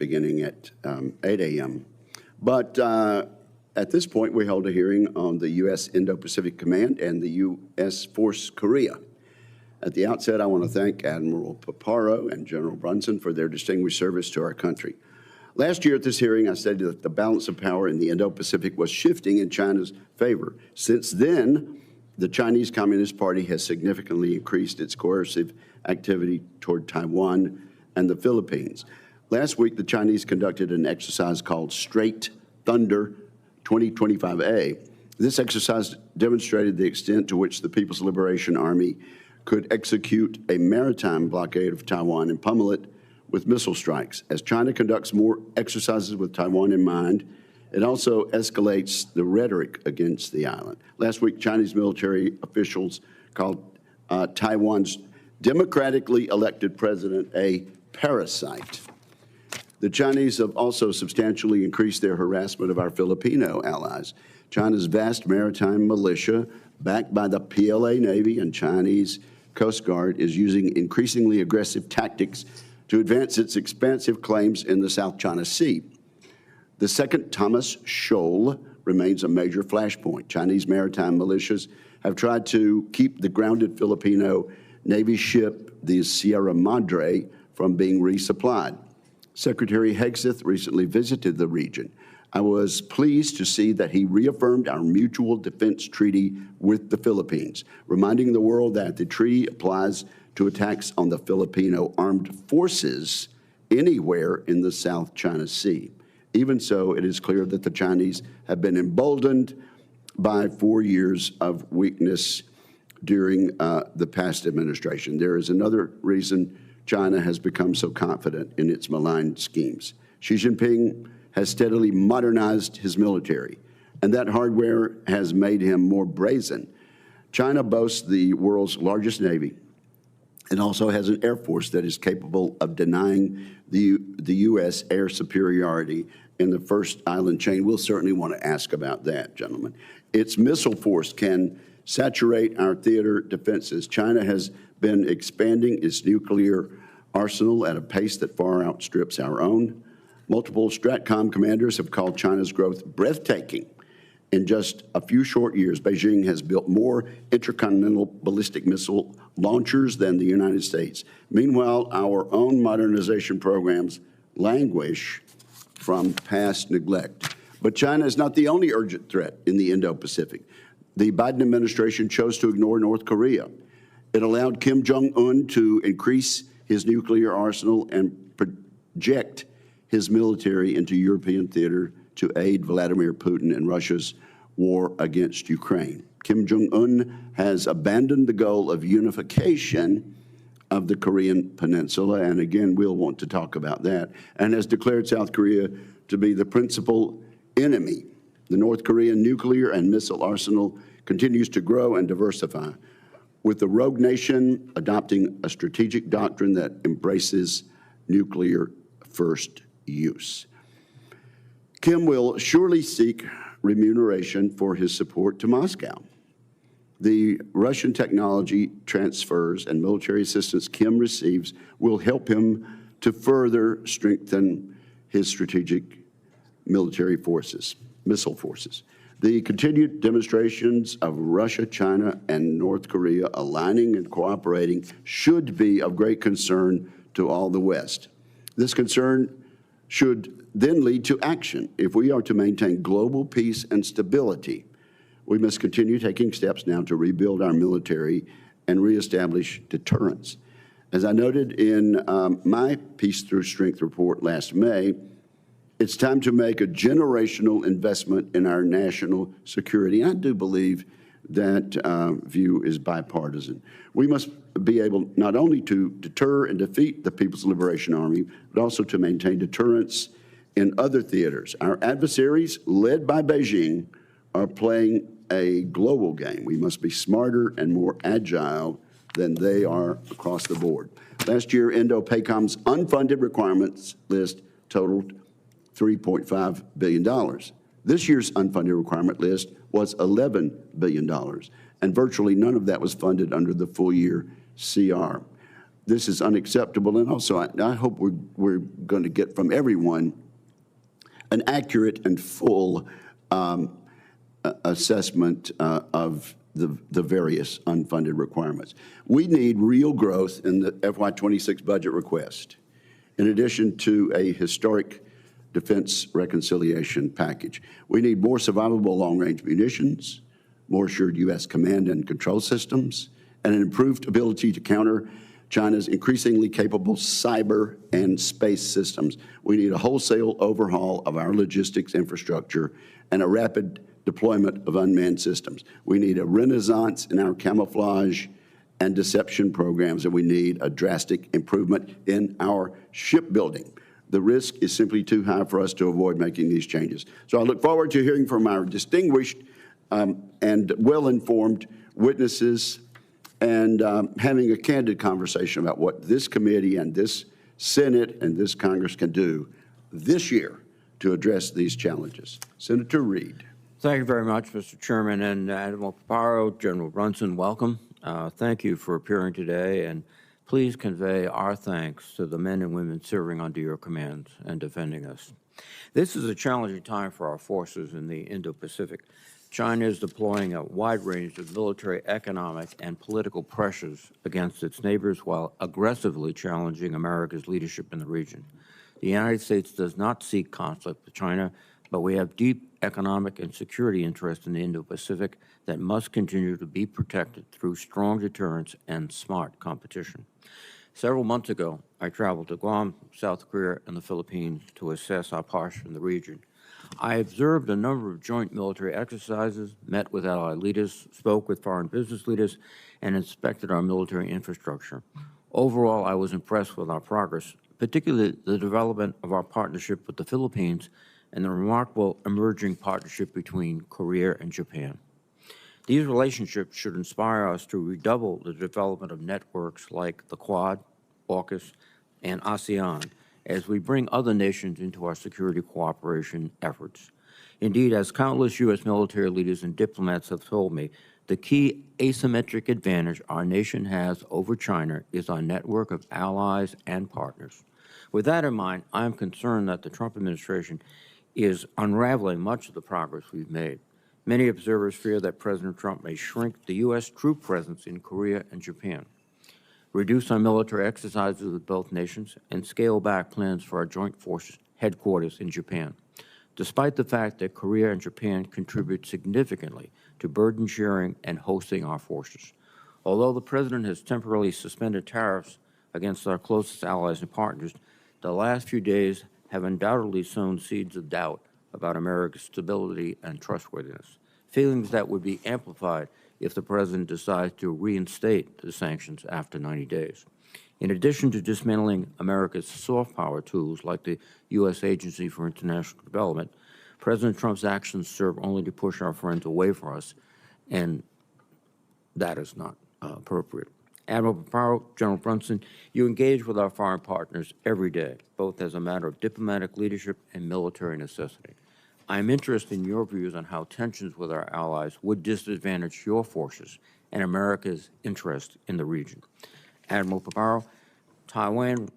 beginning at 8 a.m. But at this point, we held a hearing on the U.S. Indo-Pacific Command and the U.S. Force Korea. At the outset, I want to thank Admiral Paparo and General Brunson for their distinguished service to our country. Last year at this hearing, I stated that the balance of power in the Indo-Pacific was shifting in China's favor. Since then, the Chinese Communist Party has significantly increased its coercive activity toward Taiwan and the Philippines. Last week, the Chinese conducted an exercise called Straight Thunder 2025A. This exercise demonstrated the extent to which the People's Liberation Army could execute a maritime blockade of Taiwan and pummel it with missile strikes. As China conducts more exercises with Taiwan in mind, it also escalates the rhetoric against the island. Last week, Chinese military officials called Taiwan's democratically elected president a parasite. The Chinese have also substantially increased their harassment of our Filipino allies. China's vast maritime militia, backed by the PLA Navy and Chinese Coast Guard, is using increasingly aggressive tactics to advance its expansive claims in the South China Sea. The second Thomas Shoal remains a major flashpoint. Chinese maritime militias have tried to keep the grounded Filipino Navy ship, the Sierra Madre, from being resupplied. Secretary Hegseth recently visited the region. I was pleased to see that he reaffirmed our mutual defense treaty with the Philippines, reminding the world that the treaty applies to attacks on the Filipino armed forces anywhere in the South China Sea. Even so, it is clear that the Chinese have been emboldened by 4 years of weakness during the past administration. There is another reason China has become so confident in its malign schemes. Xi Jinping has steadily modernized his military, and that hardware has made him more brazen. China boasts the world's largest navy and also has an air force that is capable of denying the U.S. air superiority in the first island chain. We'll certainly want to ask about that, gentlemen. Its missile force can saturate our theater defenses. China has been expanding its nuclear arsenal at a pace that far outstrips our own. Multiple STRATCOM commanders have called China's growth breathtaking. In just a few short years, Beijing has built more intercontinental ballistic missile launchers than the United States. Meanwhile, our own modernization programs languish from past neglect. But China is not the only urgent threat in the Indo-Pacific. The Biden administration chose to ignore North Korea. It allowed Kim Jong-un to increase his nuclear arsenal and project his military into European theater to aid Vladimir Putin in Russia's war against Ukraine. Kim Jong-un has abandoned the goal of unification of the Korean Peninsula, and again, we'll want to talk about that, and has declared South Korea to be the principal enemy. The North Korean nuclear and missile arsenal continues to grow and diversify, with the rogue nation adopting a strategic doctrine that embraces nuclear first use. Kim will surely seek remuneration for his support to Moscow. The Russian technology transfers and military assistance Kim receives will help him to further strengthen his strategic military forces, missile forces. The continued demonstrations of Russia, China, and North Korea aligning and cooperating should be of great concern to all the West. This concern should then lead to action. If we are to maintain global peace and stability, we must continue taking steps now to rebuild our military and reestablish deterrence. As I noted in my Peace Through Strength report last May, it's time to make a generational investment in our national security. And I do believe that view is bipartisan. We must be able not only to deter and defeat the People's Liberation Army, but also to maintain deterrence in other theaters. Our adversaries, led by Beijing, are playing a global game. We must be smarter and more agile than they are across the board. Last year, Indo-PACOM's unfunded requirements list totaled $3.5 billion. This year's unfunded requirement list was $11 billion, and virtually none of that was funded under the full-year CR. this is unacceptable, and also I hope we're going to get from everyone an accurate and full assessment of the various unfunded requirements. We need real growth in the FY26 budget request, in addition to a historic defense reconciliation package. We need more survivable long-range munitions, more assured U.S. command and control systems, and an improved ability to counter China's increasingly capable cyber and space systems. We need a wholesale overhaul of our logistics infrastructure and a rapid deployment of unmanned systems. We need a renaissance in our camouflage and deception programs, and we need a drastic improvement in our shipbuilding. The risk is simply too high for us to avoid making these changes. So I look forward to hearing from our distinguished and well-informed witnesses and having a candid conversation about what this committee and this Senate and this Congress can do this year to address these challenges. Senator Reid. Thank you very much, Mr. Chairman, and Admiral Paparo, General Brunson, welcome. Thank you for appearing today, and please convey our thanks to the men and women serving under your command and defending us. This is a challenging time for our forces in the Indo-Pacific. China is deploying a wide range of military, economic, and political pressures against its neighbors while aggressively challenging America's leadership in the region. The United States does not seek conflict with China, but we have deep economic and security interests in the Indo-Pacific that must continue to be protected through strong deterrence and smart competition. Several months ago, I traveled to Guam, South Korea, and the Philippines to assess our posture in the region. I observed a number of joint military exercises, met with allied leaders, spoke with foreign business leaders, and inspected our military infrastructure. Overall, I was impressed with our progress, particularly the development of our partnership with the Philippines and the remarkable emerging partnership between Korea and Japan. These relationships should inspire us to redouble the development of networks like the Quad, AUKUS, and ASEAN as we bring other nations into our security cooperation efforts. Indeed, as countless U.S. military leaders and diplomats have told me, the key asymmetric advantage our nation has over China is our network of allies and partners. With that in mind, I am concerned that the Trump administration is unraveling much of the progress we've made. Many observers fear that President Trump may shrink the U.S. troop presence in Korea and Japan, reduce our military exercises with both nations, and scale back plans for our joint forces headquarters in Japan, despite the fact that Korea and Japan contribute significantly to burden sharing and hosting our forces. Although the President has temporarily suspended tariffs against our closest allies and partners, the last few days have undoubtedly sown seeds of doubt about America's stability and trustworthiness, feelings that would be amplified if the President decides to reinstate the sanctions after 90 days. In addition to dismantling America's soft power tools like the U.S. Agency for International Development, President Trump's actions serve only to push our friends away from us, and that is not appropriate. Admiral Paparo, General Brunson, you engage with our foreign partners every day, both as a matter of diplomatic leadership and military necessity. I am interested in your views on how tensions with our allies would disadvantage your forces and America's interest in the region. Admiral Paparo, Taiwan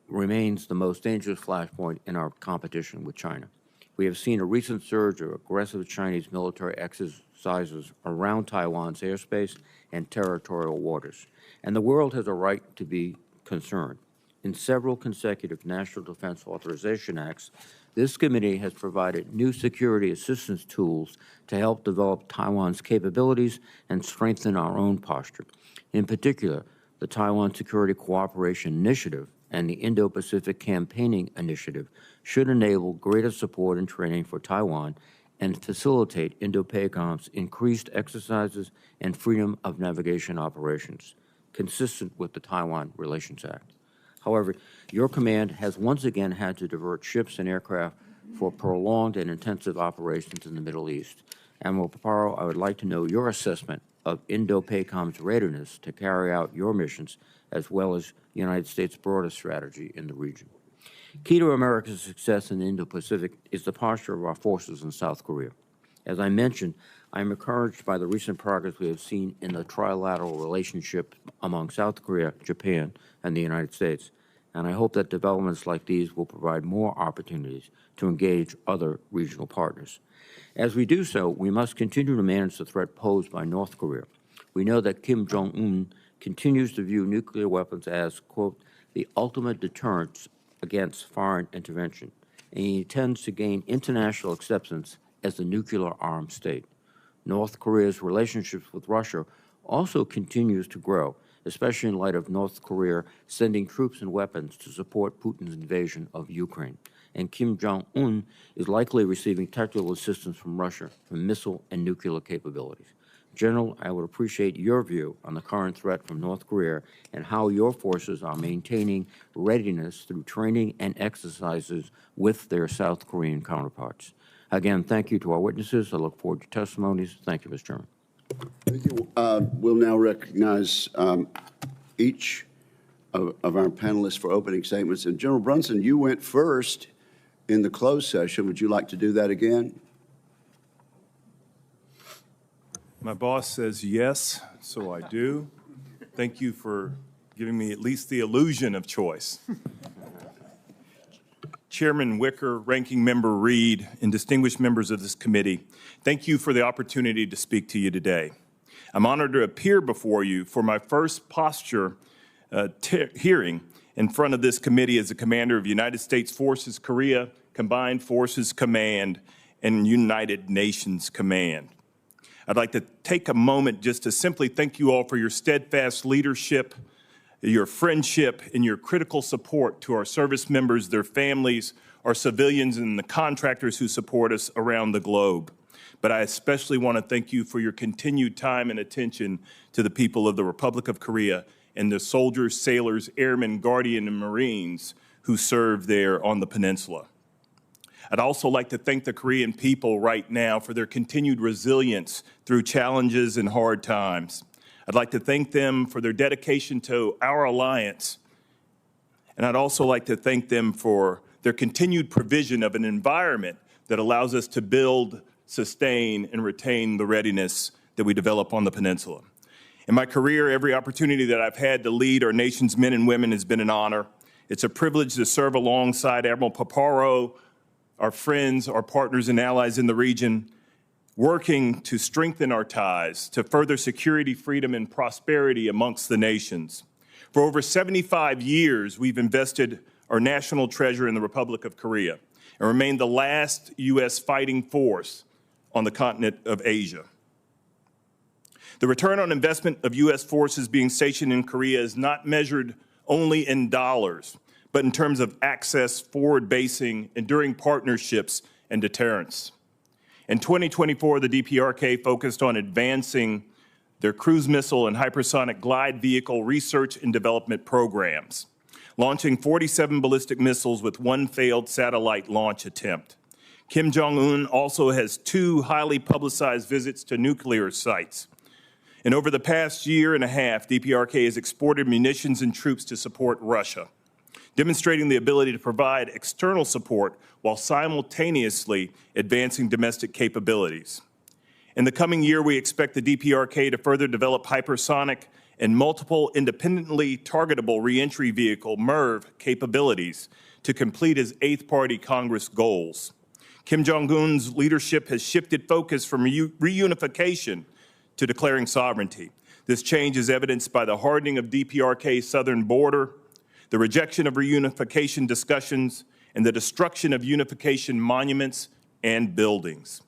remains the most dangerous flashpoint in our competition with China. We have seen a recent surge of aggressive Chinese military exercises around Taiwan's airspace and territorial waters, and the world has a right to be concerned. In several consecutive National Defense Authorization Acts, this committee has provided new security assistance tools to help develop Taiwan's capabilities and strengthen our own posture. In particular, the Taiwan Security Cooperation Initiative and the Indo-Pacific Campaigning Initiative should enable greater support and training for Taiwan and facilitate Indo-PACOM's increased exercises and freedom of navigation operations, consistent with the Taiwan Relations Act. However, your command has once again had to divert ships and aircraft for prolonged and intensive operations in the Middle East. Admiral Paparo, I would like to know your assessment of Indo-PACOM's readiness to carry out your missions, as well as the United States' broader strategy in the region. Key to America's success in the Indo-Pacific is the posture of our forces in South Korea. As I mentioned, I am encouraged by the recent progress we have seen in the trilateral relationship among South Korea, Japan, and the United States, and I hope that developments like these will provide more opportunities to engage other regional partners. As we do so, we must continue to manage the threat posed by North Korea. We know that Kim Jong-un continues to view nuclear weapons as, quote, the ultimate deterrent against foreign intervention, and he intends to gain international acceptance as the nuclear-armed state. North Korea's relationships with Russia also continues to grow, especially in light of North Korea sending troops and weapons to support Putin's invasion of Ukraine. And Kim Jong-un is likely receiving technical assistance from Russia for missile and nuclear capabilities. General, I would appreciate your view on the current threat from North Korea and how your forces are maintaining readiness through training and exercises with their South Korean counterparts. Again, thank you to our witnesses. I look forward to testimonies. Thank you, Mr. Chairman. Thank you. We'll now recognize each of our panelists for opening statements. And General Brunson, you went first in the closed session. Would you like to do that again? My boss says yes, so I do. Thank you for giving me at least the illusion of choice. Chairman Wicker, Ranking Member Reed, and distinguished members of this committee, thank you for the opportunity to speak to you today. I'm honored to appear before you for my first posture hearing in front of this committee as the commander of United States Forces Korea, Combined Forces Command, and United Nations Command. I'd like to take a moment just to simply thank you all for your steadfast leadership, your friendship, and your critical support to our service members, their families, our civilians, and the contractors who support us around the globe. But I especially want to thank you for your continued time and attention to the people of the Republic of Korea and the soldiers, sailors, airmen, guardian, and Marines who serve there on the peninsula. I'd also like to thank the Korean people right now for their continued resilience through challenges and hard times. I'd like to thank them for their dedication to our alliance. And I'd also like to thank them for their continued provision of an environment that allows us to build, sustain, and retain the readiness that we develop on the peninsula. In my career, every opportunity that I've had to lead our nation's men and women has been an honor. It's a privilege to serve alongside Admiral Paparo, our friends, our partners, and allies in the region, working to strengthen our ties, to further security, freedom, and prosperity amongst the nations. For over 75 years, we've invested our national treasure in the Republic of Korea and remained the last U.S. fighting force on the continent of Asia. The return on investment of U.S. forces being stationed in Korea is not measured only in dollars, but in terms of access, forward basing, enduring partnerships, and deterrence. In 2024, the DPRK focused on advancing their cruise missile and hypersonic glide vehicle research and development programs, launching 47 ballistic missiles with one failed satellite launch attempt. Kim Jong-un also has 2 highly publicized visits to nuclear sites. And over the past year and a half, DPRK has exported munitions and troops to support Russia, demonstrating the ability to provide external support while simultaneously advancing domestic capabilities. In the coming year, we expect the DPRK to further develop hypersonic and multiple independently targetable reentry vehicle, MIRV, capabilities to complete his 8th Party Congress goals. Kim Jong-un's leadership has shifted focus from reunification to declaring sovereignty. This change is evidenced by the hardening of DPRK's southern border, the rejection of reunification discussions, and the destruction of unification monuments and buildings.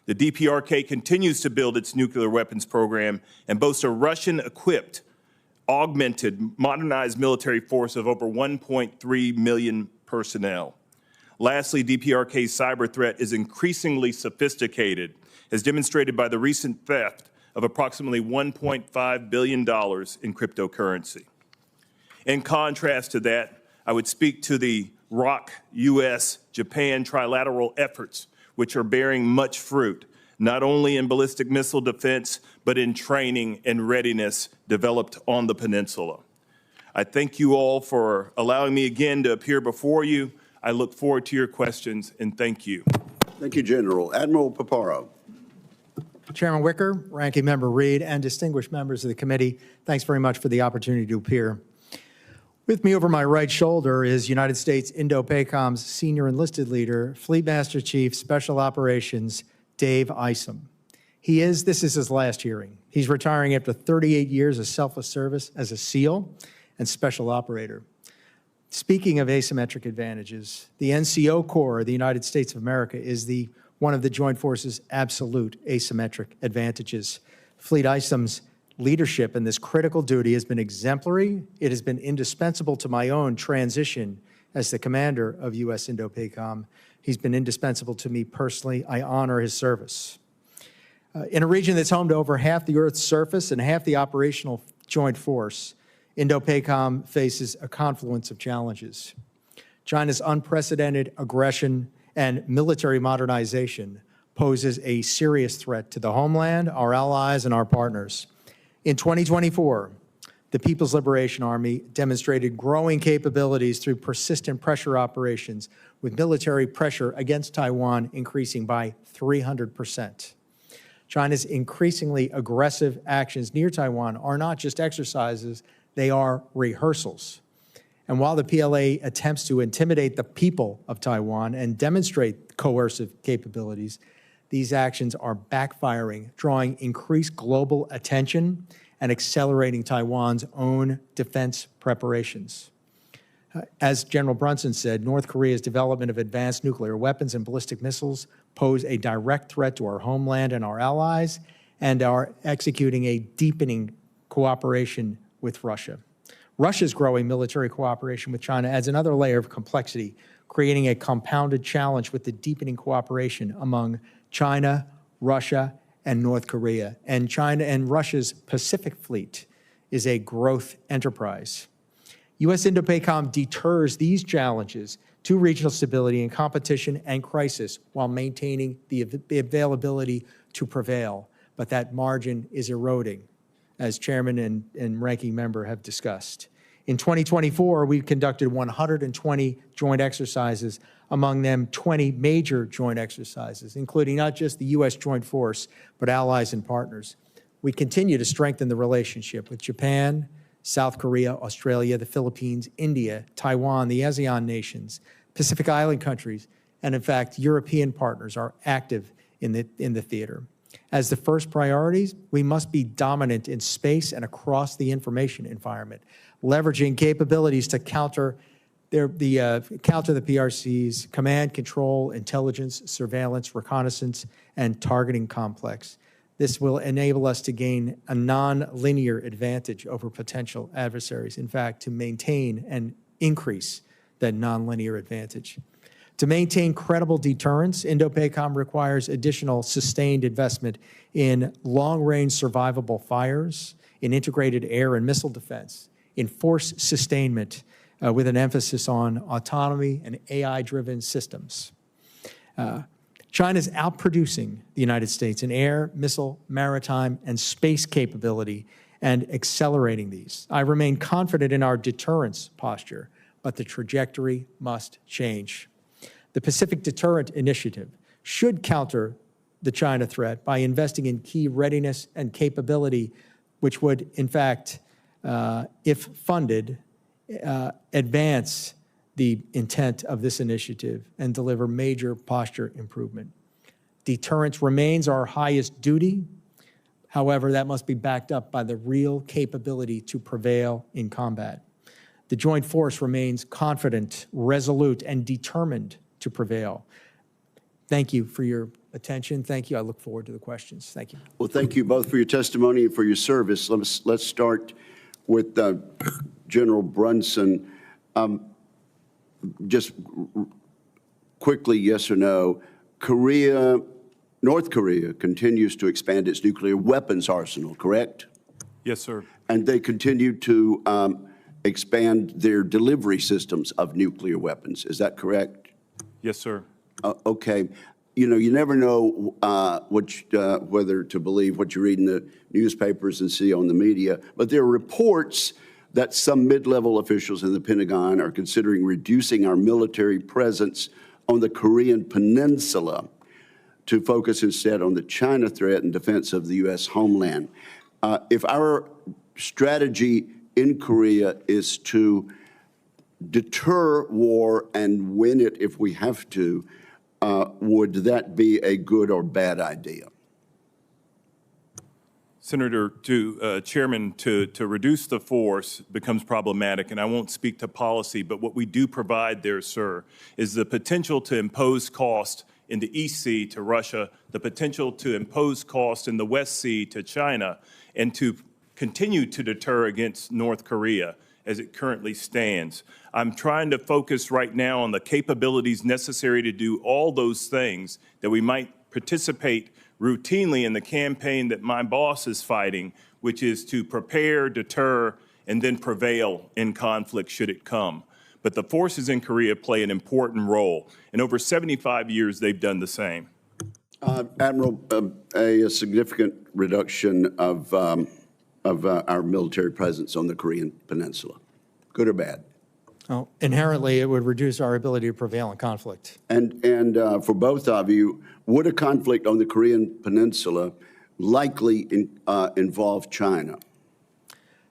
The DPRK continues to build its nuclear weapons program and boasts a Russian-equipped, augmented, modernized military force of over 1.3 million personnel. Lastly, DPRK's cyber threat is increasingly sophisticated, as demonstrated by the recent theft of approximately $1.5 billion in cryptocurrency. In contrast to that, I would speak to the ROC, U.S., Japan trilateral efforts, which are bearing much fruit, not only in ballistic missile defense, but in training and readiness developed on the peninsula. I thank you all for allowing me again to appear before you. I look forward to your questions, and thank you. Thank you, General. Admiral Paparo. Chairman Wicker, Ranking Member Reed, and distinguished members of the committee, thanks very much for the opportunity to appear. With me over my right shoulder is United States Indo-PACOM's senior enlisted leader, Fleet Master Chief Special Operations, Dave Isom. This is his last hearing. He's retiring after 38 years of selfless service as a SEAL and special operator. Speaking of asymmetric advantages, the NCO Corps of the United States of America is one of the Joint Forces' absolute asymmetric advantages. Fleet Isom's leadership in this critical duty has been exemplary. It has been indispensable to my own transition as the commander of U.S. Indo-PACOM. He's been indispensable to me personally. I honor his service. In a region that's home to over half the Earth's surface and half the operational joint force, Indo-PACOM faces a confluence of challenges. China's unprecedented aggression and military modernization poses a serious threat to the homeland, our allies, and our partners. In 2024, the People's Liberation Army demonstrated growing capabilities through persistent pressure operations, with military pressure against Taiwan increasing by 300%. China's increasingly aggressive actions near Taiwan are not just exercises, they are rehearsals. And while the PLA attempts to intimidate the people of Taiwan and demonstrate coercive capabilities, these actions are backfiring, drawing increased global attention and accelerating Taiwan's own defense preparations. As General Brunson said, North Korea's development of advanced nuclear weapons and ballistic missiles pose a direct threat to our homeland and our allies, and are executing a deepening cooperation with Russia. Russia's growing military cooperation with China adds another layer of complexity, creating a compounded challenge with the deepening cooperation among China, Russia, and North Korea. And China and Russia's Pacific Fleet is a growth enterprise. U.S. Indo-PACOM deters these challenges to regional stability and competition and crisis while maintaining the availability to prevail. But that margin is eroding, as Chairman and Ranking Member have discussed. In 2024, we conducted 120 joint exercises, among them 20 major joint exercises, including not just the U.S. Joint Force, but allies and partners. We continue to strengthen the relationship with Japan, South Korea, Australia, the Philippines, India, Taiwan, the ASEAN nations, Pacific Island countries, and in fact, European partners are active in the theater. As the first priorities, we must be dominant in space and across the information environment, leveraging capabilities to counter the PRC's command, control, intelligence, surveillance, reconnaissance, and targeting complex. This will enable us to gain a non-linear advantage over potential adversaries, in fact, to maintain and increase that non-linear advantage. To maintain credible deterrence, Indo-PACOM requires additional sustained investment in long-range survivable fires, in integrated air and missile defense, in force sustainment with an emphasis on autonomy and AI-driven systems. China's outproducing the United States in air, missile, maritime, and space capability and accelerating these. I remain confident in our deterrence posture, but the trajectory must change. The Pacific Deterrent Initiative should counter the China threat by investing in key readiness and capability, which would, in fact, if funded, advance the intent of this initiative and deliver major posture improvement. Deterrence remains our highest duty. However, that must be backed up by the real capability to prevail in combat. The Joint Force remains confident, resolute, and determined to prevail. Thank you for your attention. Thank you. I look forward to the questions. Thank you. Well, thank you both for your testimony and for your service. Let's start with General Brunson. Just quickly, yes or no, North Korea continues to expand its nuclear weapons arsenal, correct? Yes, sir. And they continue to expand their delivery systems of nuclear weapons. Is that correct? Yes, sir. Okay. You know, you never know whether to believe what you read in the newspapers and see on the media, but there are reports that some mid-level officials in the Pentagon are considering reducing our military presence on the Korean Peninsula. to focus instead on the China threat and defense of the U.S. homeland. If our strategy in Korea is to deter war and win it if we have to, would that be a good or bad idea? Senator, Chairman, to reduce the force becomes problematic, and I won't speak to policy, but what we do provide there, sir, is the potential to impose cost in the East Sea to Russia, the potential to impose cost in the West Sea to China, and to continue to deter against North Korea as it currently stands. I'm trying to focus right now on the capabilities necessary to do all those things that we might participate routinely in the campaign that my boss is fighting, which is to prepare, deter, and then prevail in conflict should it come. But the forces in Korea play an important role. In over 75 years, they've done the same. Admiral, a significant reduction of our military presence on the Korean Peninsula, good or bad? Oh, inherently, it would reduce our ability to prevail in conflict. And for both of you, would a conflict on the Korean Peninsula likely involve China?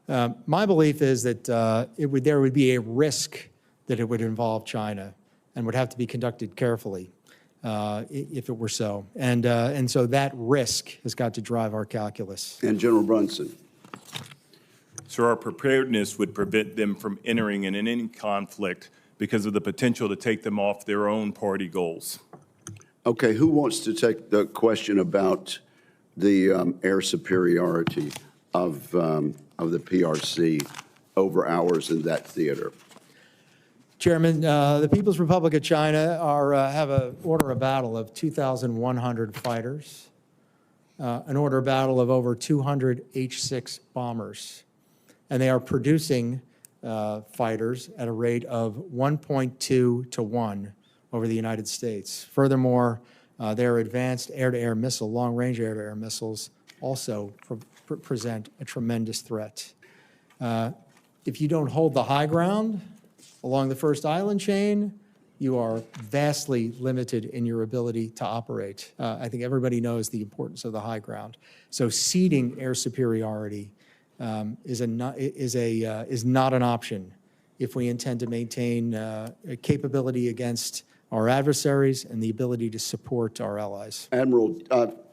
My belief is that there would be a risk that it would involve China and would have to be conducted carefully if it were so. And so that risk has got to drive our calculus. And General Brunson? So our preparedness would prevent them from entering in any conflict because of the potential to take them off their own party goals. Okay, who wants to take the question about the air superiority of the PRC over ours in that theater? Chairman, the People's Republic of China have an order of battle of 2,100 fighters, an order of battle of over 200 H-6 bombers, and they are producing fighters at a rate of 1.2 to 1 over the United States. Furthermore, their advanced air-to-air missile, long-range air-to-air missiles also present a tremendous threat. If you don't hold the high ground along the first island chain, you are vastly limited in your ability to operate. I think everybody knows the importance of the high ground. So ceding air superiority is not an option if we intend to maintain a capability against our adversaries and the ability to support our allies. Admiral,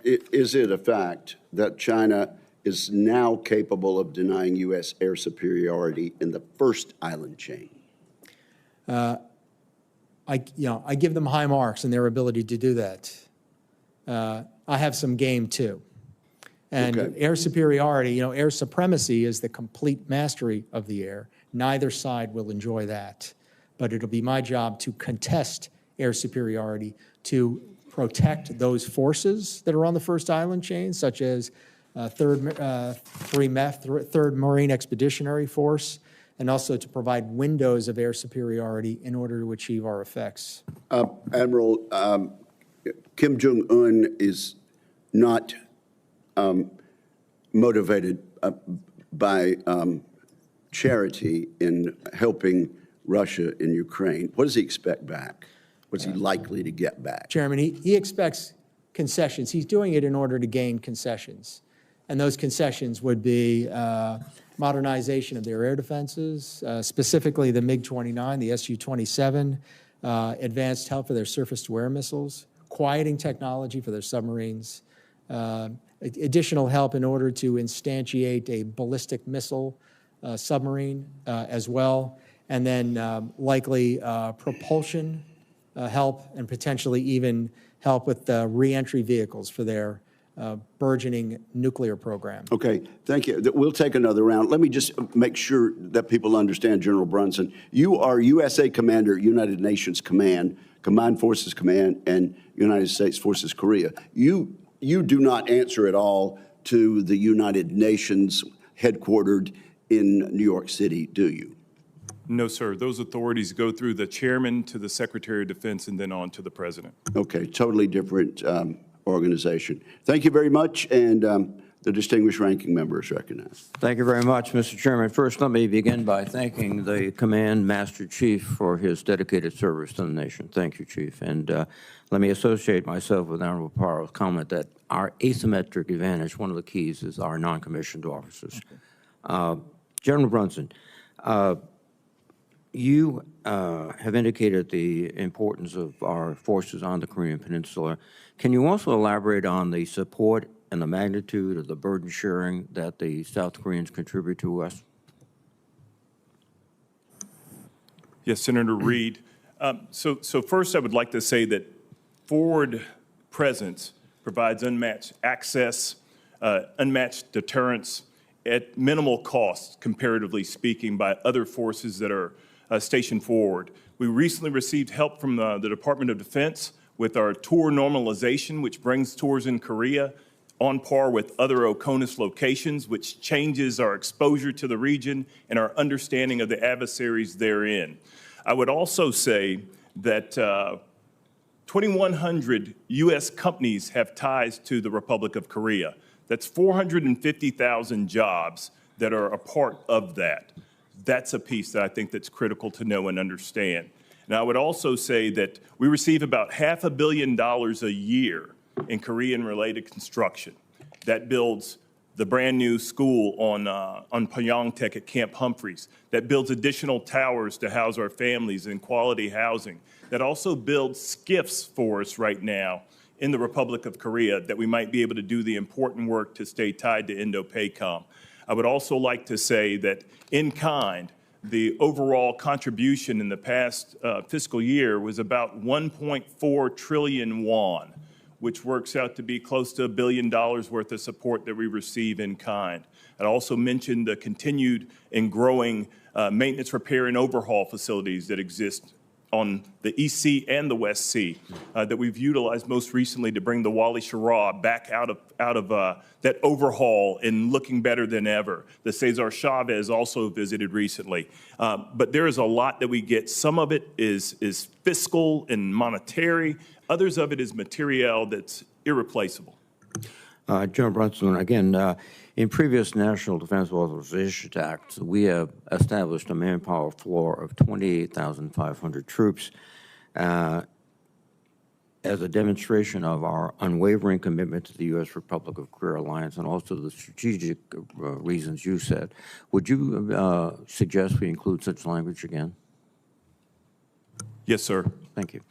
is it a fact that China is now capable of denying U.S. air superiority in the first island chain? I give them high marks in their ability to do that. I have some game too. And Okay. Air superiority, air supremacy is the complete mastery of the air. Neither side will enjoy that. But it'll be my job to contest air superiority, to protect those forces that are on the first island chain, such as 3rd Marine Expeditionary Force, and also to provide windows of air superiority in order to achieve our effects. Admiral, Kim Jong-un is not motivated by charity in helping Russia in Ukraine. What does he expect back? What's he likely to get back? Chairman, he expects concessions. He's doing it in order to gain concessions. And those concessions would be modernization of their air defenses, specifically the MiG-29, the Su-27, advanced help for their surface-to-air missiles, quieting technology for their submarines, additional help in order to instantiate a ballistic missile submarine as well, and then likely propulsion help and potentially even help with re-entry vehicles for their burgeoning nuclear program. Okay, thank you. We'll take another round. Let me just make sure that people understand, General Brunson. You are USA Commander, United Nations Command, Combined Forces Command, and United States Forces Korea. You do not answer at all to the United Nations headquartered in New York City, do you? No, sir. Those authorities go through the chairman to the Secretary of Defense and then on to the president. Okay, totally different organization. Thank you very much, and The distinguished ranking member is recognized. Thank you very much, Mr. Chairman. First, let me begin by thanking the Command Master Chief for his dedicated service to the nation. Thank you, Chief. And let me associate myself with Honorable Paro's comment that our asymmetric advantage, one of the keys, is our non-commissioned officers. General Brunson, you have indicated the importance of our forces on the Korean Peninsula. Can you also elaborate on the support and the magnitude of the burden sharing that the South Koreans contribute to us? Yes, Senator Reid. So first, I would like to say that forward presence provides unmatched access, unmatched deterrence at minimal cost, comparatively speaking, by other forces that are stationed forward. We recently received help from the Department of Defense with our tour normalization, which brings tours in Korea on par with other OCONUS locations, which changes our exposure to the region and our understanding of the adversaries therein. I would also say that 2,100 U.S. companies have ties to the Republic of Korea. That's 450,000 jobs that are a part of that. That's a piece that I think that's critical to know and understand. And I would also say that we receive about $500 million a year in Korean-related construction. That builds the brand-new school on Pyeongtaek at Camp Humphreys. That builds additional towers to house our families in quality housing. That also builds SCIFs for us right now in the Republic of Korea that we might be able to do the important work to stay tied to Indo-PACOM. I would also like to say that in kind, the overall contribution in the past fiscal year was about 1.4 trillion won, which works out to be close to $1 billion worth of support that we receive in kind. I'd also mention the continued and growing maintenance, repair, and overhaul facilities that exist on the East Sea and the West Sea that we've utilized most recently to bring the Wally Schirra back out of that overhaul and looking better than ever. The Cesar Chavez also visited recently. But there is a lot that we get. Some of it is fiscal and monetary. Others of it is material that's irreplaceable. General Brunson, again, in previous National Defense Authorization Acts, we have established a manpower floor of 28,500 troops as a demonstration of our unwavering commitment to the U.S. Republic of Korea alliance and also the strategic reasons you said. Would you suggest we include such language again? Yes, sir. Thank you.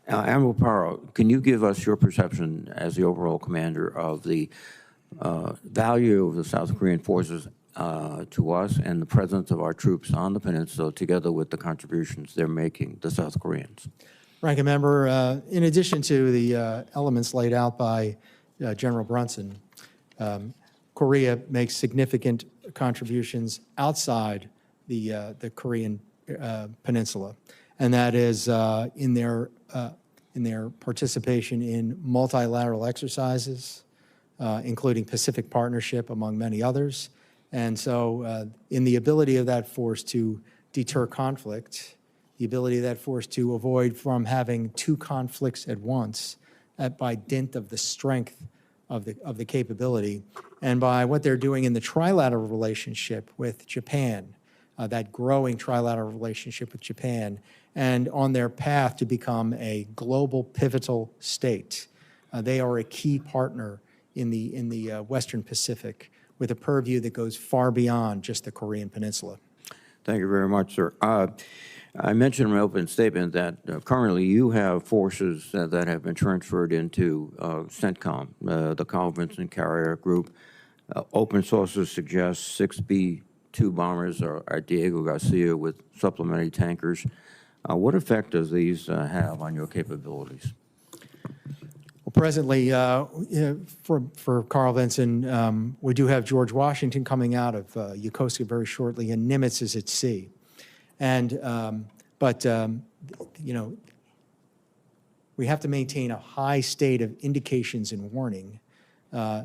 Admiral Paro, can you give us your perception as the overall commander of the value of the South Korean forces to us and the presence of our troops on the peninsula together with the contributions they're making, the South Koreans? Ranking Member, in addition to the elements laid out by General Brunson, Korea makes significant contributions outside the Korean peninsula, and that is in their participation in multilateral exercises, including Pacific Partnership, among many others. And so in the ability of that force to deter conflict, the ability of that force to avoid from having two conflicts at once by dint of the strength of the capability, and by what they're doing in the trilateral relationship with Japan, that growing trilateral relationship with Japan, and on their path to become a global pivotal state. They are a key partner in the Western Pacific with a purview that goes far beyond just the Korean Peninsula. Thank you very much, sir. I mentioned in my opening statement that currently you have forces that have been transferred into CENTCOM, the Carl Vinson Carrier Group. Open sources suggest 6 B-2 bombers are Diego Garcia with supplementary tankers. What effect does these have on your capabilities? Well, presently, for Carl Vinson, we do have George Washington coming out of Yokosuka very shortly, and Nimitz is at sea. And, you know, we have to maintain a high state of indications and warning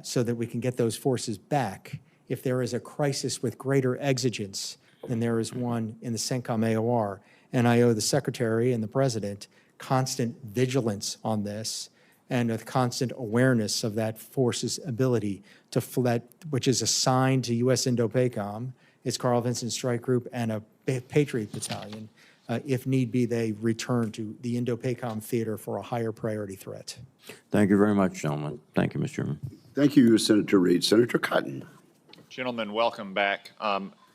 so that we can get those forces back if there is a crisis with greater exigence than there is one in the CENTCOM AOR. And I owe the Secretary and the President constant vigilance on this. and a constant awareness of that force's ability to which is assigned to U.S. Indo-PACOM, its Carl Vinson Strike Group, and a Patriot Battalion. If need be, they return to the Indo-PACOM theater for a higher priority threat. Thank you very much, gentlemen. Thank you, Mr. Chairman. Thank you, Senator Reed. Senator Cotton. Gentlemen, welcome back.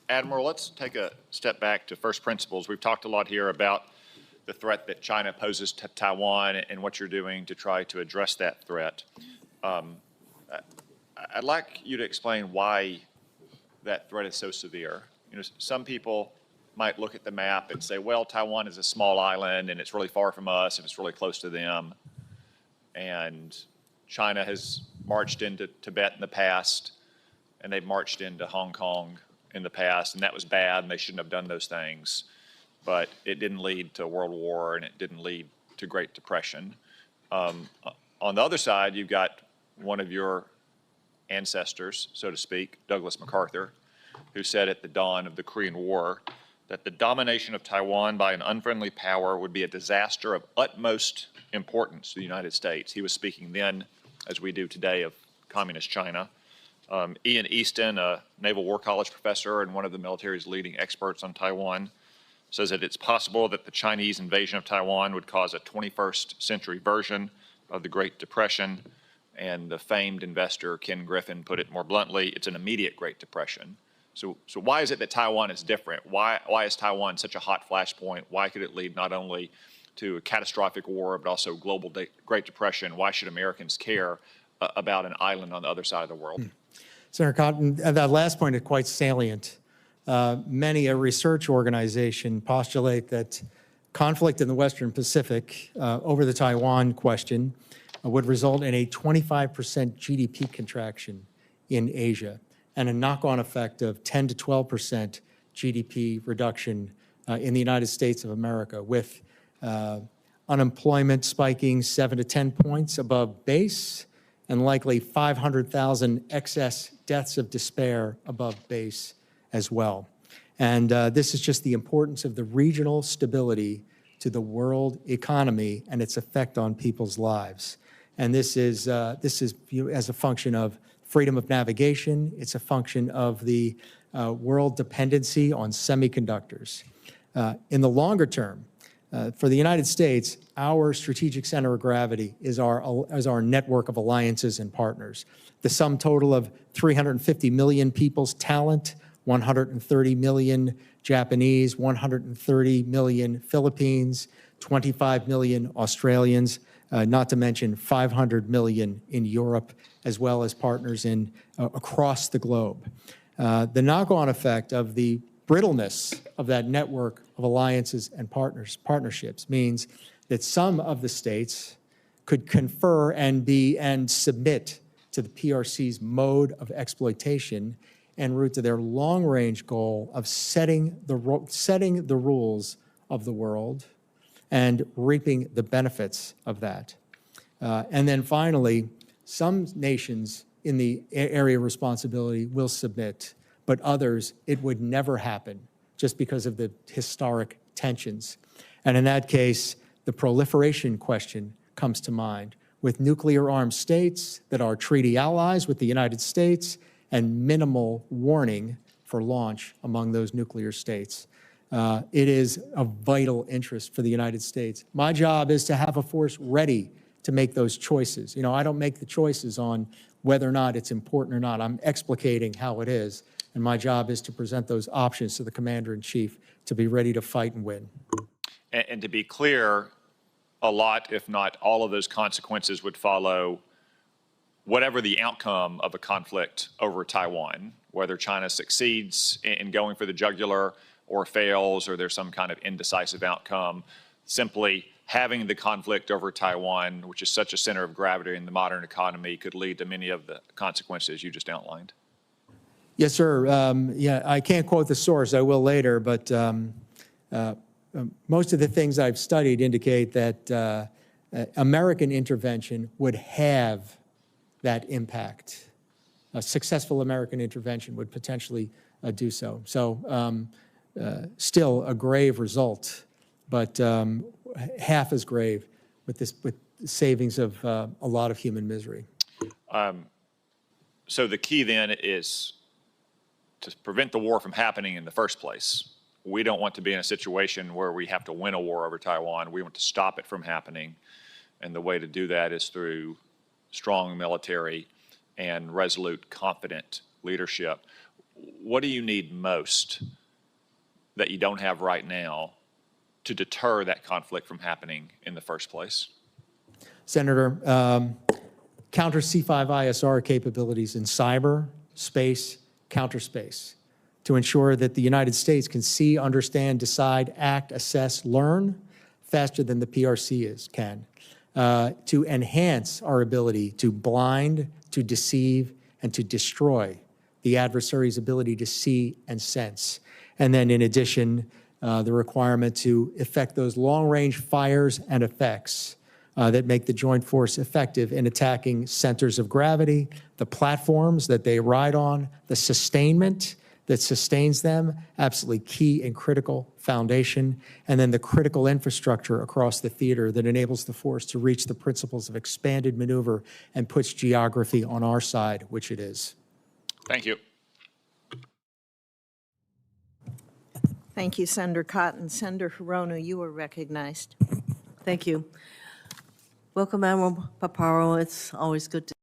Admiral, let's take a step back to first principles. We've talked a lot here about the threat that China poses to Taiwan and what you're doing to try to address that threat. I'd like you to explain why that threat is so severe. You know, some people might look at the map and say, well, Taiwan is a small island and it's really far from us and it's really close to them. And China has marched into Tibet in the past, and they've marched into Hong Kong in the past, and that was bad, and they shouldn't have done those things. But it didn't lead to World War, and it didn't lead to Great Depression. On the other side, you've got one of your ancestors, so to speak, Douglas MacArthur, who said at the dawn of the Korean War that the domination of Taiwan by an unfriendly power would be a disaster of utmost importance to the United States. He was speaking then, as we do today, of communist China. Ian Easton, a Naval War College professor and one of the military's leading experts on Taiwan, says that it's possible that the Chinese invasion of Taiwan would cause a 21st century version of the Great Depression. And the famed investor Ken Griffin put it more bluntly, it's an immediate Great Depression. So why is it that Taiwan is different? Why is Taiwan such a hot flashpoint? Why could it lead not only to a catastrophic war, but also global Great Depression? Why should Americans care about an island on the other side of the world? Senator Cotton, that last point is quite salient. Many a research organization postulate that conflict in the Western Pacific over the Taiwan question would result in a 25% GDP contraction in Asia and a knock-on effect of 10 to 12% GDP reduction in the United States of America, with unemployment spiking 7 to 10 points above base and likely 500,000 excess deaths of despair above base as well. And this is just the importance of the regional stability to the world economy and its effect on people's lives. And this is as a function of freedom of navigation. It's a function of the world dependency on semiconductors. In the longer term, for the United States, our strategic center of gravity is our network of alliances and partners. The sum total of 350 million people's talent, 130 million Japanese, 130 million Philippines, 25 million Australians, not to mention 500 million in Europe, as well as partners in across the globe. The knock-on effect of the brittleness of that network of alliances and partnerships means that some of the states could confer and submit to the PRC's mode of exploitation en route to their long-range goal of setting the rules of the world and reaping the benefits of that. And then finally, some nations in the area of responsibility will submit, but others, it would never happen just because of the historic tensions. And in that case, the proliferation question comes to mind, with nuclear-armed states that are treaty allies with the United States and minimal warning for launch among those nuclear states. It is of vital interest for the United States. My job is to have a force ready to make those choices. You know, I don't make the choices on whether or not it's important or not. I'm explicating how it is, and my job is to present those options to the Commander-in-Chief to be ready to fight and win. And to be clear, a lot, if not all of those consequences would follow whatever the outcome of a conflict over Taiwan, whether China succeeds in going for the jugular or fails, or there's some kind of indecisive outcome. Simply having the conflict over Taiwan, which is such a center of gravity in the modern economy, could lead to many of the consequences you just outlined. Yes, sir. Yeah, I can't quote the source. I will later, but most of the things I've studied indicate that American intervention would have that impact. A successful American intervention would potentially do so. So still a grave result, but half as grave with savings of a lot of human misery. So the key then is to prevent the war from happening in the first place. We don't want to be in a situation where we have to win a war over Taiwan. We want to stop it from happening. And the way to do that is through strong military and resolute, confident leadership. What do you need most that you don't have right now to deter that conflict from happening in the first place? Senator, counter C5ISR capabilities in cyber, space, counterspace, to ensure that the United States can see, understand, decide, act, assess, learn faster than the PRC can, to enhance our ability to blind, to deceive, and to destroy the adversary's ability to see and sense. And then in addition, the requirement to effect those long-range fires and effects that make the joint force effective in attacking centers of gravity, the platforms that they ride on, the sustainment that sustains them, absolutely key and critical foundation, and then the critical infrastructure across the theater that enables the force to reach the principles of expanded maneuver and puts geography on our side, which it is. Thank you. Thank you, Senator Cotton. Senator Hirono, you are recognized. Thank you. Welcome, Admiral Paparo. It's always good to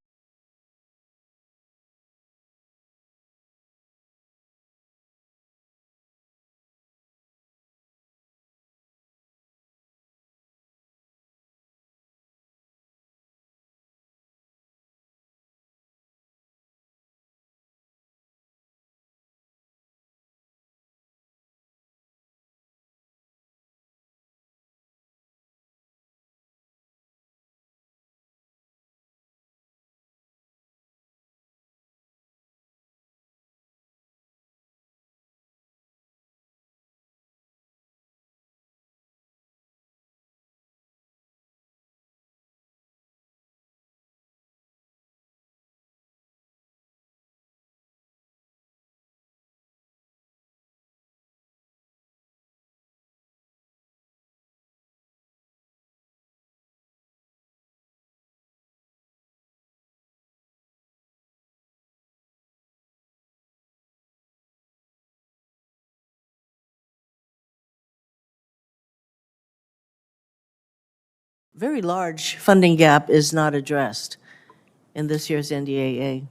very large funding gap is not addressed in this year's NDAA.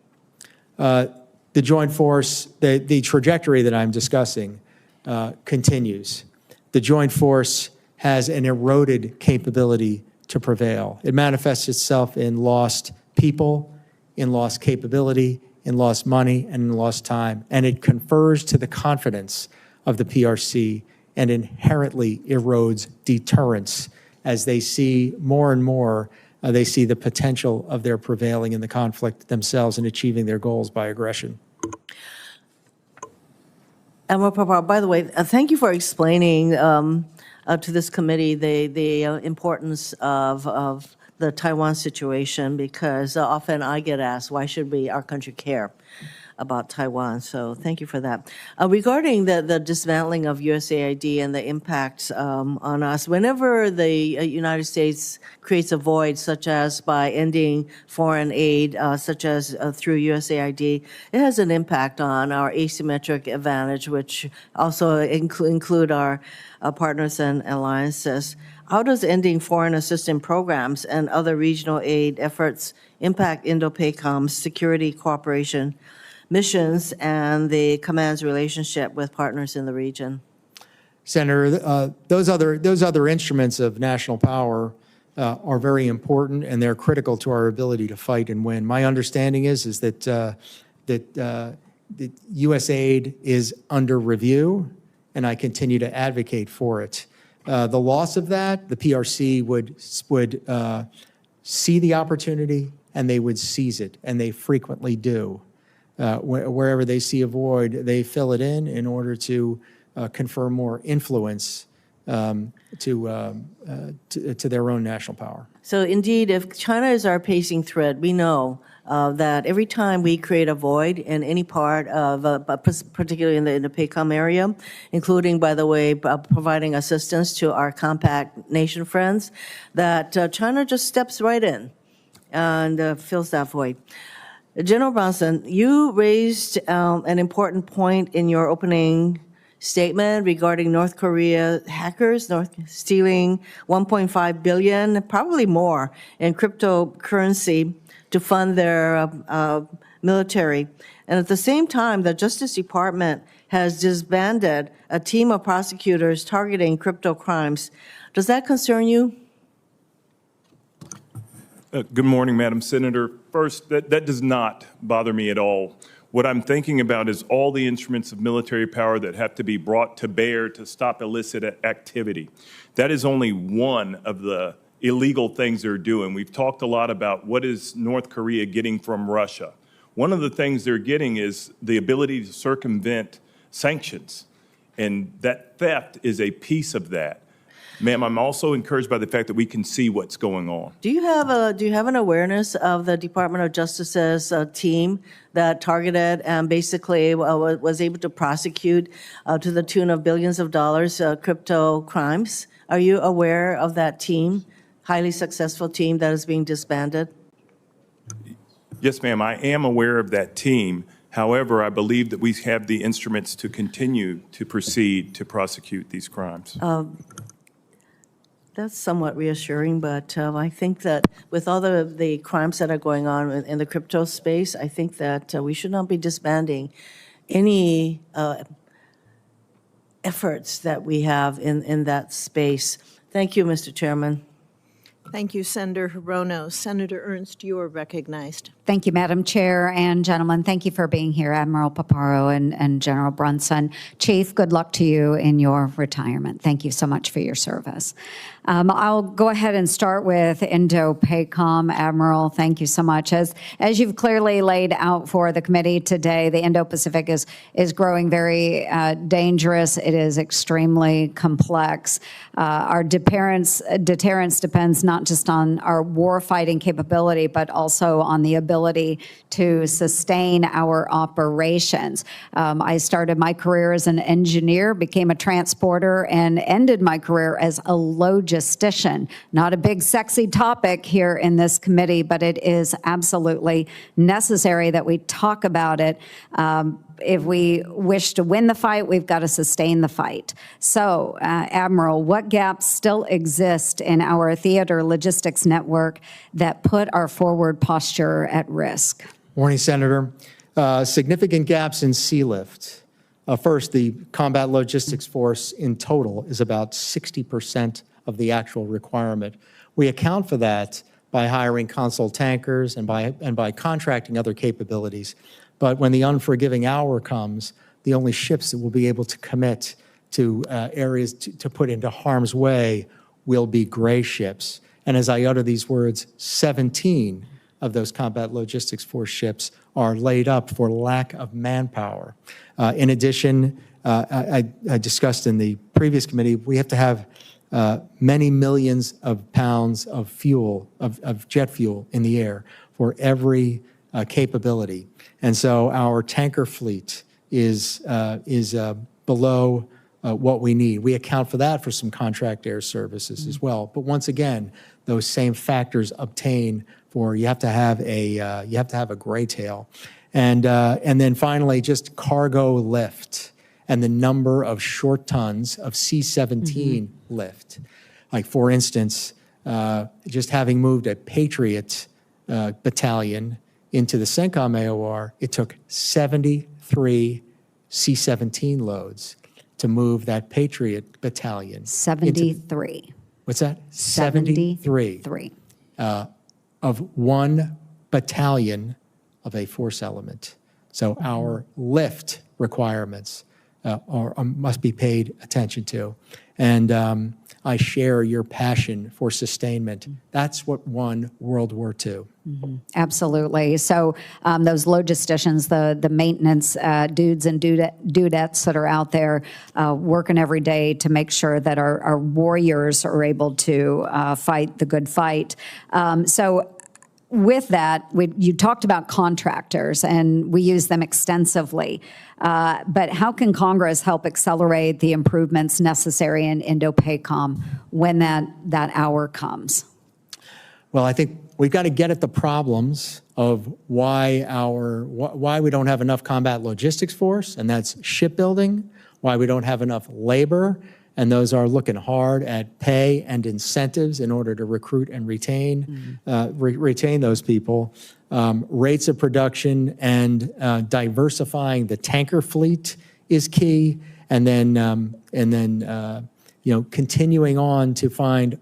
The joint force, the trajectory that I'm discussing continues. The joint force has an eroded capability to prevail. It manifests itself in lost people, in lost capability, in lost money, and in lost time. And it confers to the confidence of the PRC and inherently erodes deterrence as they see more and more, they see the potential of their prevailing in the conflict themselves and achieving their goals by aggression. Admiral Paparo, by the way, thank you for explaining to this committee the importance of the Taiwan situation, because often I get asked, why should our country care about Taiwan? So thank you for that. Regarding the dismantling of USAID and the impacts on us, whenever the United States creates a void, such as by ending foreign aid, such as through USAID, it has an impact on our asymmetric advantage, which also include our partners and alliances. How does ending foreign assistance programs and other regional aid efforts impact Indo-PACOM's security cooperation missions and the command's relationship with partners in the region? Senator, those other instruments of national power are very important, and they're critical to our ability to fight and win. My understanding is that U.S. aid is under review, and I continue to advocate for it. The loss of that, the PRC would see the opportunity and they would seize it, and they frequently do. Wherever they see a void, they fill it in order to confer more influence to their own national power. So indeed, if China is our pacing thread, we know that every time we create a void in any part of, particularly in the PACOM area, including, by the way, providing assistance to our compact nation friends, that China just steps right in and fills that void. General Bronson, you raised an important point in your opening statement regarding North Korea hackers stealing $1.5 billion, probably more, in cryptocurrency to fund their military. And at the same time, the Justice Department has disbanded a team of prosecutors targeting crypto crimes. Does that concern you? Good morning, Madam Senator. First, that does not bother me at all. What I'm thinking about is all the instruments of military power that have to be brought to bear to stop illicit activity. That is only one of the illegal things they're doing. We've talked a lot about what is North Korea getting from Russia. One of the things they're getting is the ability to circumvent sanctions, and that theft is a piece of that. Ma'am, I'm also encouraged by the fact that we can see what's going on. Do you have an awareness of the Department of Justice's team that targeted and basically was able to prosecute to the tune of billions of dollars crypto crimes? Are you aware of that team, highly successful team that is being disbanded? Yes, ma'am, I am aware of that team. However, I believe that we have the instruments to continue to proceed to prosecute these crimes. That's somewhat reassuring, but I think that with all the crimes that are going on in the crypto space, I think that we should not be disbanding any efforts that we have in that space. Thank you, Mr. Chairman. Thank you, Senator Hirono. Senator Ernst, you are recognized. Thank you, Madam Chair and gentlemen. Thank you for being here, Admiral Paparo and General Brunson. Chief, good luck to you in your retirement. Thank you so much for your service. I'll go ahead and start with Indo-PACOM. Admiral, thank you so much. As you've clearly laid out for the committee today, the Indo-Pacific is growing very dangerous. It is extremely complex. Our deterrence depends not just on our war-fighting capability, but also on the ability to sustain our operations. I started my career as an engineer, became a transporter, and ended my career as a logistician. Not a big, sexy topic here in this committee, but it is absolutely necessary that we talk about it. If we wish to win the fight, we've got to sustain the fight. So, Admiral, what gaps still exist in our theater logistics network that put our forward posture at risk? Morning, Senator. Significant gaps in sea lift. First, the combat logistics force in total is about 60% of the actual requirement. We account for that by hiring console tankers and by contracting other capabilities. But when the unforgiving hour comes, the only ships that will be able to commit to areas to put into harm's way will be gray ships. And as I utter these words, 17 of those combat logistics force ships are laid up for lack of manpower. In addition, I discussed in the previous committee, we have to have many millions of pounds of fuel, of jet fuel in the air for every capability. And so our tanker fleet is below what we need. We account for that for some contract air services as well. But once again, those same factors obtain for you have to have a gray tail. And then finally, just cargo lift and the number of short tons of C-17 lift. Like, for instance, just having moved a Patriot battalion into the CENTCOM AOR, it took 73 C-17 loads to move that Patriot battalion. 73. What's that? 73. Of one battalion of a force element. So our lift requirements must be paid attention to. And I share your passion for sustainment. That's what won World War II. Absolutely. So those logisticians, the maintenance dudes and dudettes that are out there working every day to make sure that our warriors are able to fight the good fight. So with that, you talked about contractors, and we use them extensively. But how can Congress help accelerate the improvements necessary in Indo-PACOM when that hour comes? Well, I think we've got to get at the problems of why we don't have enough combat logistics force, and that's shipbuilding, why we don't have enough labor, and those are looking hard at pay and incentives in order to recruit and retain those people. Rates of production and diversifying the tanker fleet is key, and then continuing on to find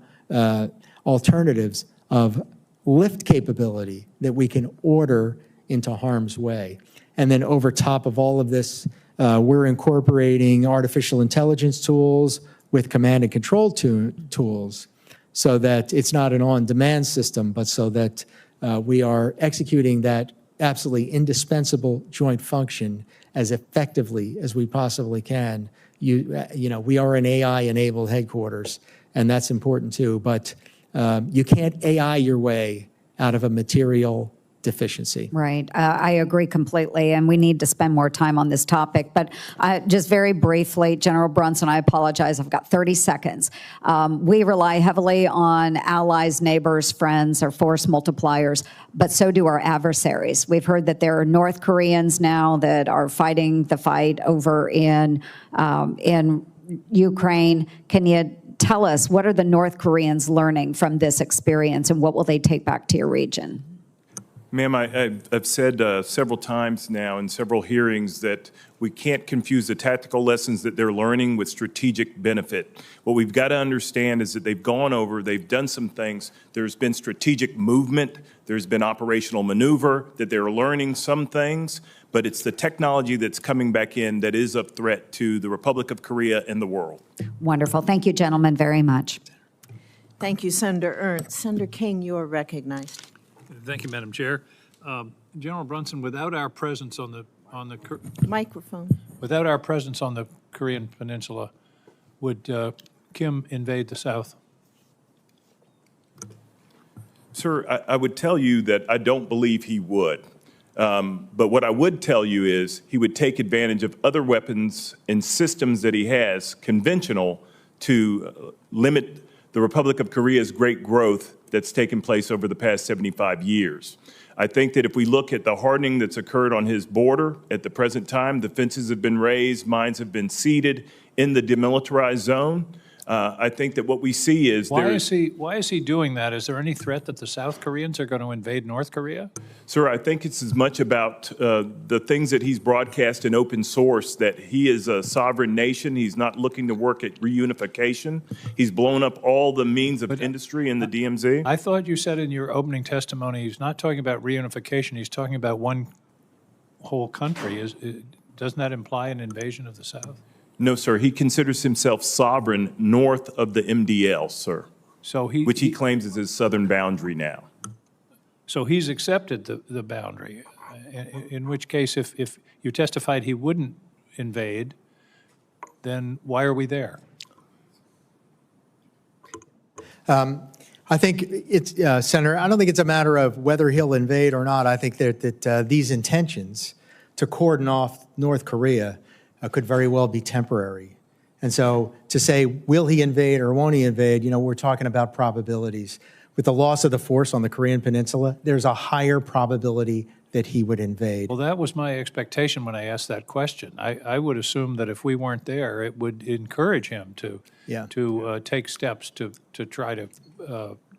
alternatives of lift capability that we can order into harm's way. And then over top of all of this, we're incorporating artificial intelligence tools with command and control tools so that it's not an on-demand system, but so that we are executing that absolutely indispensable joint function as effectively as we possibly can. We are an AI-enabled headquarters, and that's important too, but you can't AI your way out of a material deficiency. Right. I agree completely, and we need to spend more time on this topic. But just very briefly, General Brunson, I apologize, I've got 30 seconds. We rely heavily on allies, neighbors, friends, or force multipliers, but so do our adversaries. We've heard that there are North Koreans now that are fighting the fight over in Ukraine. Can you tell us, what are the North Koreans learning from this experience, and what will they take back to your region? Ma'am, I've said several times now in several hearings that we can't confuse the tactical lessons that they're learning with strategic benefit. What we've got to understand is that they've done some things. There's been strategic movement. There's been operational maneuver, that they're learning some things, but it's the technology that's coming back in that is a threat to the Republic of Korea and the world. Wonderful. Thank you, gentlemen, very much. Thank you, Senator Ernst. Senator King, you are recognized. Thank you, Madam Chair. General Brunson, without our presence on the Microphone. without our presence on the Korean Peninsula, would Kim invade the South? Sir, I would tell you that I don't believe he would. But what I would tell you is he would take advantage of other weapons and systems that he has, conventional, to limit the Republic of Korea's great growth that's taken place over the past 75 years. I think that if we look at the hardening that's occurred on his border at the present time, the fences have been raised, mines have been seeded in the demilitarized zone. I think that what we see is Why is he doing that? Is there any threat that the South Koreans are going to invade North Korea? Sir, I think it's as much about the things that he's broadcast in open source, that he is a sovereign nation. He's not looking to work at reunification. He's blown up all the means of industry in the DMZ. I thought you said in your opening testimony he's not talking about reunification. He's talking about one whole country. Doesn't that imply an invasion of the South? No, sir. He considers himself sovereign north of the MDL, sir, So which he claims is his southern boundary now. So he's accepted the boundary, in which case if you testified he wouldn't invade, then why are we there? I think it's, Senator, I don't think it's a matter of whether he'll invade or not. I think that these intentions to cordon off North Korea could very well be temporary. And so to say, will he invade or won't he invade, we're talking about probabilities. With the loss of the force on the Korean Peninsula, there's a higher probability that he would invade. Well, that was my expectation when I asked that question. I would assume that if we weren't there, it would encourage him to take steps to try to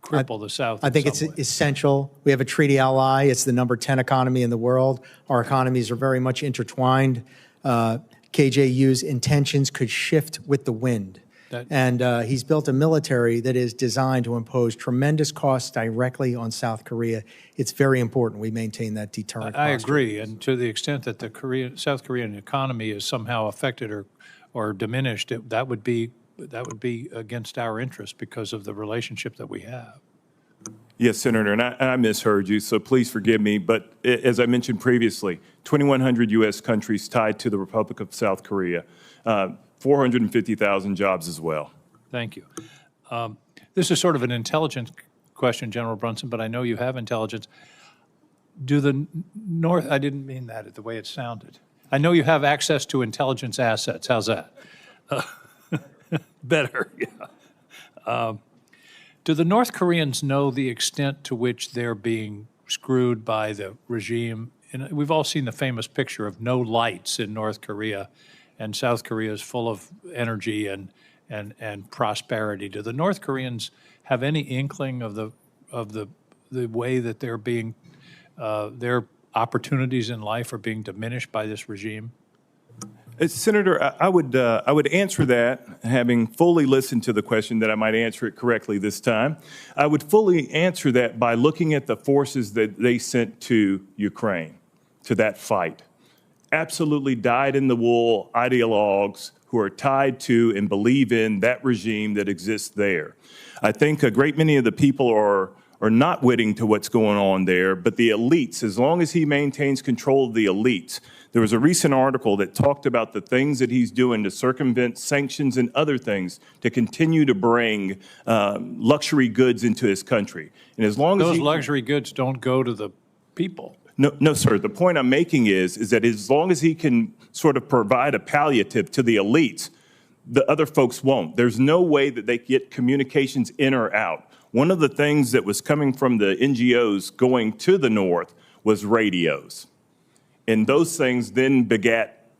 cripple the South. I think it's essential. We have a treaty ally. It's the number 10 economy in the world. Our economies are very much intertwined. KJU's intentions could shift with the wind. And he's built a military that is designed to impose tremendous costs directly on South Korea. It's very important we maintain that deterrent posture. I agree, and to the extent that the South Korean economy is somehow affected or diminished, that would be against our interest because of the relationship that we have. Yes, Senator, and I misheard you, so please forgive me. But as I mentioned previously, 2,100 U.S. countries tied to the Republic of South Korea, 450,000 jobs as well. Thank you. This is sort of an intelligence question, General Brunson, but I know you have intelligence. Do the North, I didn't mean that the way it sounded. I know you have access to intelligence assets. How's that? Better, yeah. Do the North Koreans know the extent to which they're being screwed by the regime? And we've all seen the famous picture of no lights in North Korea, and South Korea is full of energy and prosperity. Do the North Koreans have any inkling of the way that they're being their opportunities in life are being diminished by this regime? Senator, I would answer that, having fully listened to the question, that I might answer it correctly this time. I would fully answer that by looking at the forces that they sent to Ukraine, to that fight. Absolutely dyed-in-the-wool ideologues who are tied to and believe in that regime that exists there. I think a great many of the people are not witting to what's going on there, but the elites, as long as he maintains control of the elites. There was a recent article that talked about the things that he's doing to circumvent sanctions and other things to continue to bring luxury goods into his country. And as long as those luxury goods don't go to the people. No, sir. The point I'm making is that as long as he can sort of provide a palliative to the elites, the other folks won't. There's no way that they get communications in or out. One of the things that was coming from the NGOs going to the North was radios. And those things then begat,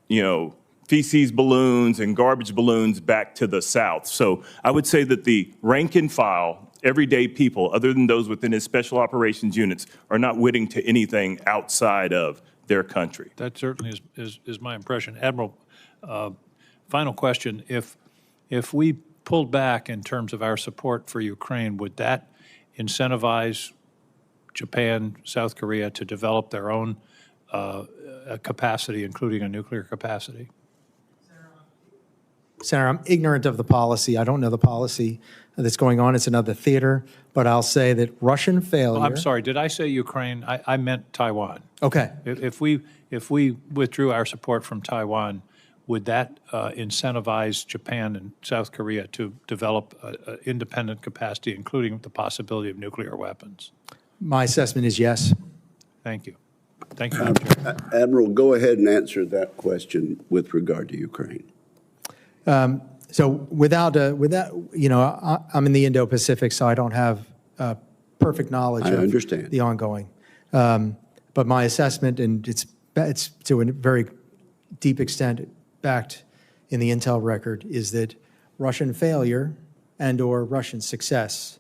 feces balloons and garbage balloons back to the South. So I would say that the rank and file, everyday people, other than those within his special operations units, are not witting to anything outside of their country. That certainly is my impression. Admiral, final question. If we pulled back in terms of our support for Ukraine, would that incentivize Japan, South Korea to develop their own capacity, including a nuclear capacity? Senator, I'm ignorant of the policy. I don't know the policy that's going on. It's another theater. But I'll say that Russian failure. Oh, I'm sorry. Did I say Ukraine? I meant Taiwan. Okay. If we withdrew our support from Taiwan, would that incentivize Japan and South Korea to develop an independent capacity, including the possibility of nuclear weapons? My assessment is yes. Thank you. Thank you, Madam Chair. Admiral, go ahead and answer that question with regard to Ukraine. So without, I'm in the Indo-Pacific, so I don't have perfect knowledge of understand. the ongoing. But my assessment, and it's to a very deep extent backed in the intel record, is that Russian failure and or Russian success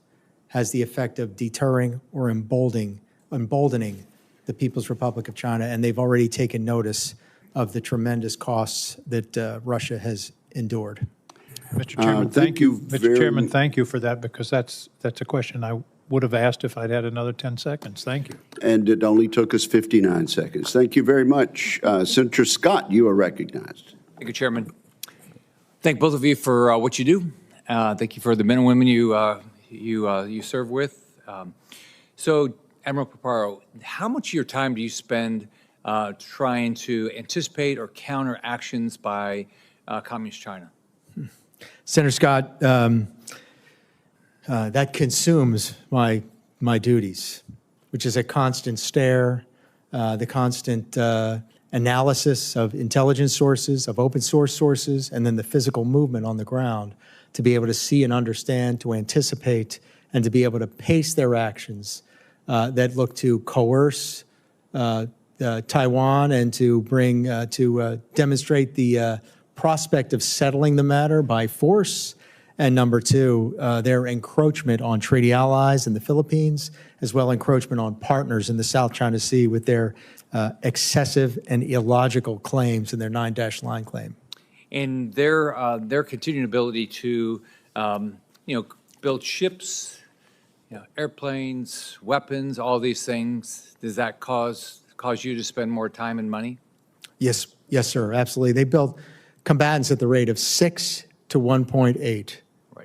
has the effect of deterring or emboldening the People's Republic of China, and they've already taken notice of the tremendous costs that Russia has endured. Mr. Chairman, thank you Mr. Chairman, thank you for that, because that's a question I would have asked if I'd had another 10 seconds. Thank you. And it only took us 59 seconds. Thank you very much. Senator Scott, you are recognized. Thank you, Chairman. Thank both of you for what you do. Thank you for the men and women you serve with. So, Admiral Paparo, how much of your time do you spend trying to anticipate or counter actions by Communist China? Senator Scott, that consumes my duties, which is a constant stare, the constant analysis of intelligence sources, of open source sources, and then the physical movement on the ground to be able to see and understand, to anticipate, and to be able to pace their actions that look to coerce Taiwan and to bring, to demonstrate the prospect of settling the matter by force, and number two, their encroachment on treaty allies in the Philippines, as well encroachment on partners in the South China Sea with their excessive and illogical claims in their 9-dash line claim. And their continuing ability to, build ships, airplanes, weapons, all these things, does that cause you to spend more time and money? Yes, sir, absolutely. They built combatants at the rate of 6 to 1.8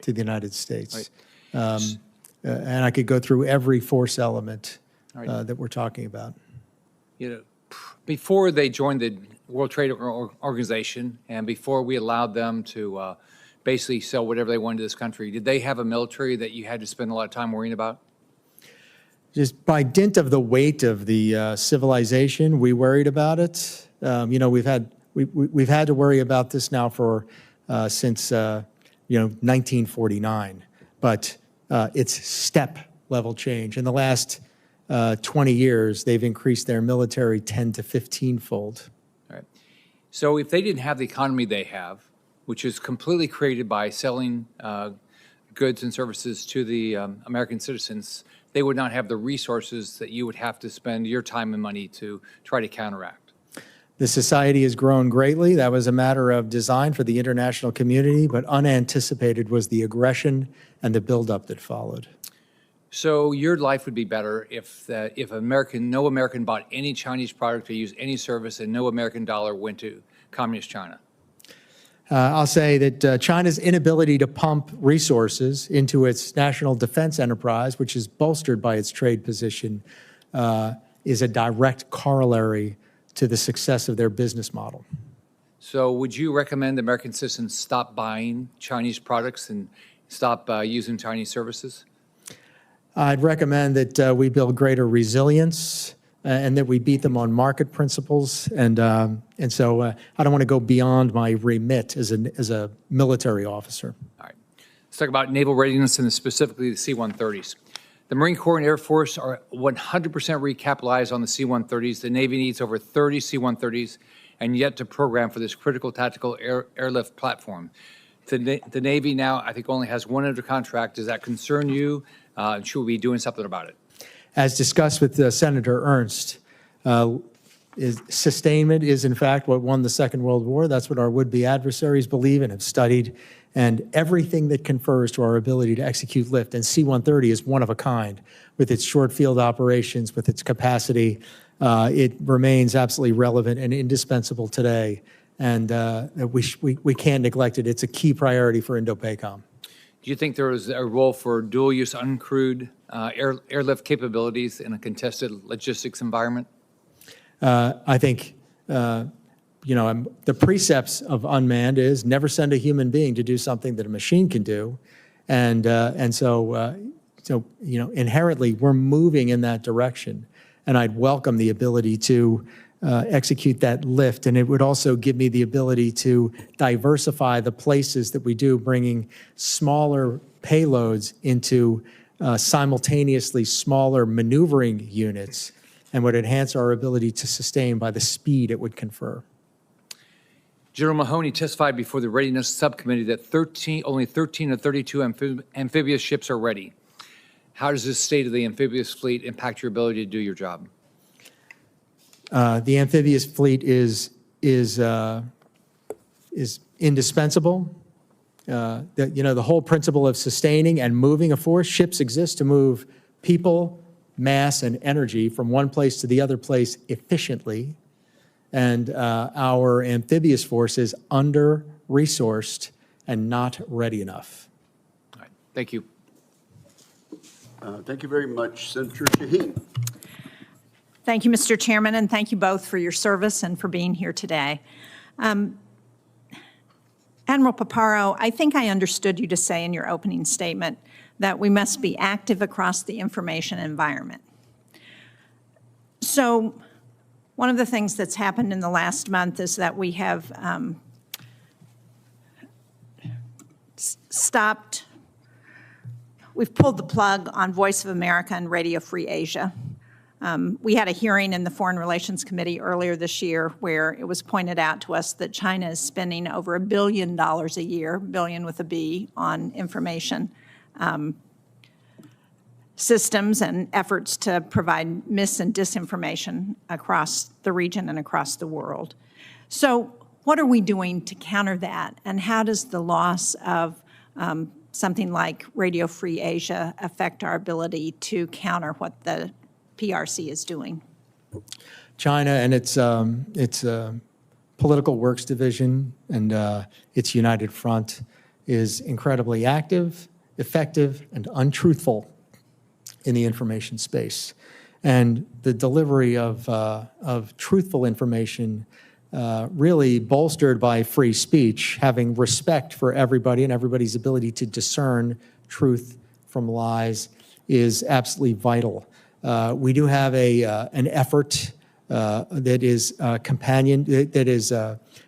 to the United States. Right. And I could go through every force element that we're talking about. Before they joined the World Trade Organization and before we allowed them to basically sell whatever they wanted to this country, did they have a military that you had to spend a lot of time worrying about? just by dint of the weight of the civilization, we worried about it. We've had to worry about this now for since 1949, but it's step level change. In the last 20 years, they've increased their military 10 to 15-fold. All right. So if they didn't have the economy they have, which is completely created by selling goods and services to the American citizens, they would not have the resources that you would have to spend your time and money to try to counteract. The society has grown greatly. That was a matter of design for the international community, but unanticipated was the aggression and the buildup that followed. So your life would be better if no American bought any Chinese product or used any service, and no American dollar went to communist China. I'll say that China's inability to pump resources into its national defense enterprise, which is bolstered by its trade position, is a direct corollary to the success of their business model. So would you recommend American citizens stop buying Chinese products and stop using Chinese services? I'd recommend that we build greater resilience and that we beat them on market principles. And so I don't want to go beyond my remit as a military officer. All right. Let's talk about naval readiness and specifically the C-130s. The Marine Corps and Air Force are 100% recapitalized on the C-130s. The Navy needs over 30 C-130s and yet to program for this critical tactical airlift platform. The Navy now, I think, only has one under contract. Does that concern you? Should we be doing something about it? As discussed with Senator Ernst, sustainment is, in fact, what won the Second World War. That's what our would-be adversaries believe and have studied. And everything that confers to our ability to execute lift, and C-130 is one of a kind, with its short field operations, with its capacity, it remains absolutely relevant and indispensable today. And we can't neglect it. It's a key priority for Indo-PACOM. Do you think there is a role for dual-use uncrewed airlift capabilities in a contested logistics environment? I think, the precepts of unmanned is never send a human being to do something that a machine can do. And so inherently, we're moving in that direction. And I'd welcome the ability to execute that lift. And it would also give me the ability to diversify the places that we do, bringing smaller payloads into simultaneously smaller maneuvering units, and would enhance our ability to sustain by the speed it would confer. General Mahoney testified before the Readiness Subcommittee that only 13 of 32 amphibious ships are ready. How does this state of the amphibious fleet impact your ability to do your job? The amphibious fleet is indispensable. The whole principle of sustaining and moving a force, ships exist to move people, mass, and energy from one place to the other place efficiently. And our amphibious force is under-resourced and not ready enough. All right. Thank you. Thank you very much, Senator Shaheen. Thank you, Mr. Chairman, and thank you both for your service and for being here today. Admiral Paparo, I think I understood you to say in your opening statement that we must be active across the information environment. So one of the things that's happened in the last month is that we have we've pulled the plug on Voice of America and Radio Free Asia. We had a hearing in the Foreign Relations Committee earlier this year where it was pointed out to us that China is spending over $1 billion a year, billion with a B, on information systems and efforts to provide mis- and disinformation across the region and across the world. So what are we doing to counter that? And how does the loss of something like Radio Free Asia affect our ability to counter what the PRC is doing? China and its political works division and its United Front is incredibly active, effective, and untruthful in the information space. And the delivery of truthful information really bolstered by free speech, having respect for everybody and everybody's ability to discern truth from lies is absolutely vital. We do have an effort that is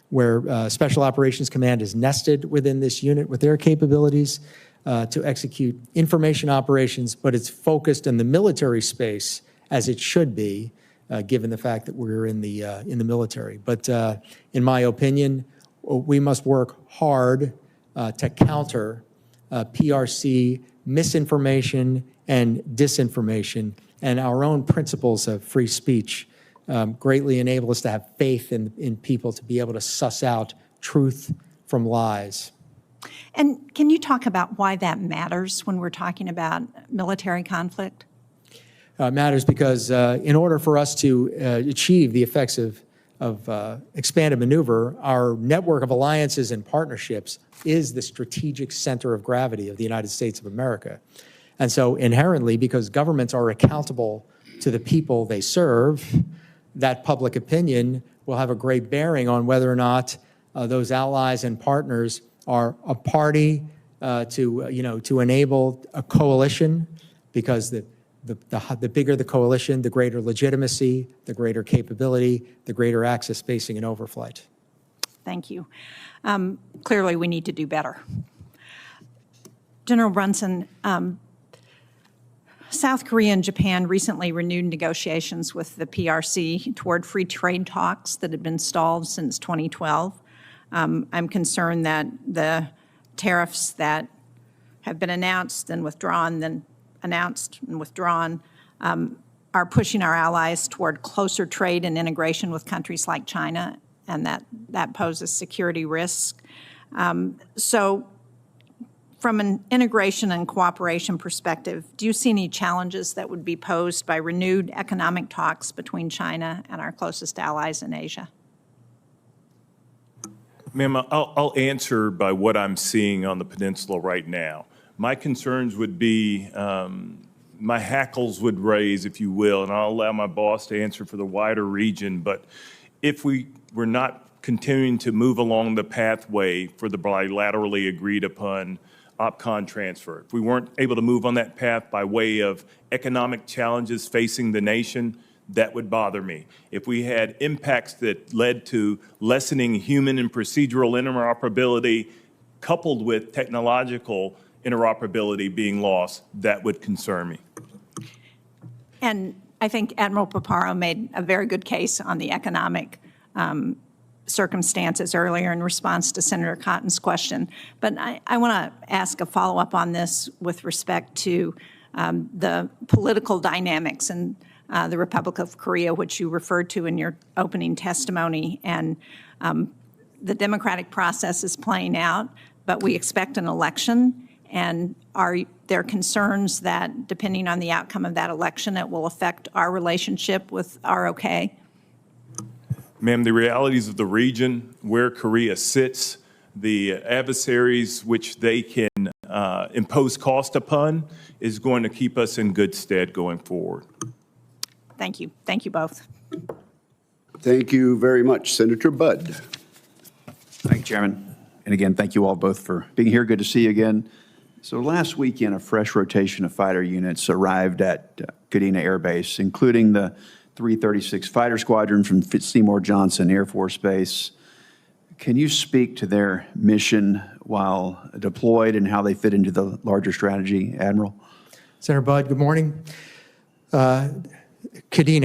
where Special Operations Command is nested within this unit with their capabilities to execute information operations, but it's focused in the military space as it should be, given the fact that we're in the military. But in my opinion, we must work hard to counter PRC misinformation and disinformation, and our own principles of free speech greatly enable us to have faith in people to be able to suss out truth from lies. And can you talk about why that matters when we're talking about military conflict? It matters because in order for us to achieve the effects of expanded maneuver, our network of alliances and partnerships is the strategic center of gravity of the United States of America. And so inherently, because governments are accountable to the people they serve, that public opinion will have a great bearing on whether or not those allies and partners are a party to enable a coalition, because the bigger the coalition, the greater legitimacy, the greater capability, the greater access, spacing, and overflight. Thank you. Clearly, we need to do better. General Brunson, South Korea and Japan recently renewed negotiations with the PRC toward free trade talks that had been stalled since 2012. I'm concerned that the tariffs that have been announced and withdrawn, then announced and withdrawn, are pushing our allies toward closer trade and integration with countries like China, and that poses security risk. So from an integration and cooperation perspective, do you see any challenges that would be posed by renewed economic talks between China and our closest allies in Asia? Ma'am, I'll answer by what I'm seeing on the peninsula right now. My concerns would be, my hackles would raise, if you will, and I'll allow my boss to answer for the wider region. But if we were not continuing to move along the pathway for the bilaterally agreed upon OPCON transfer, if we weren't able to move on that path by way of economic challenges facing the nation, that would bother me. If we had impacts that led to lessening human and procedural interoperability coupled with technological interoperability being lost, that would concern me. And I think Admiral Paparo made a very good case on the economic circumstances earlier in response to Senator Cotton's question. But I want to ask a follow-up on this with respect to the political dynamics in the Republic of Korea, which you referred to in your opening testimony. And the democratic process is playing out, but we expect an election. And are there concerns that, depending on the outcome of that election, it will affect our relationship with ROK? Ma'am, the realities of the region, where Korea sits, the adversaries which they can impose cost upon, is going to keep us in good stead going forward. Thank you. Thank you both. Thank you very much. Senator Budd. Thank you, Chairman. And again, thank you all both for being here. Good to see you again. So last weekend, a fresh rotation of fighter units arrived at Kadena Air Base, including the 336 Fighter Squadron from Seymour Johnson Air Force Base. Can you speak to their mission while deployed and how they fit into the larger strategy, Admiral? Senator Budd, good morning. Kadena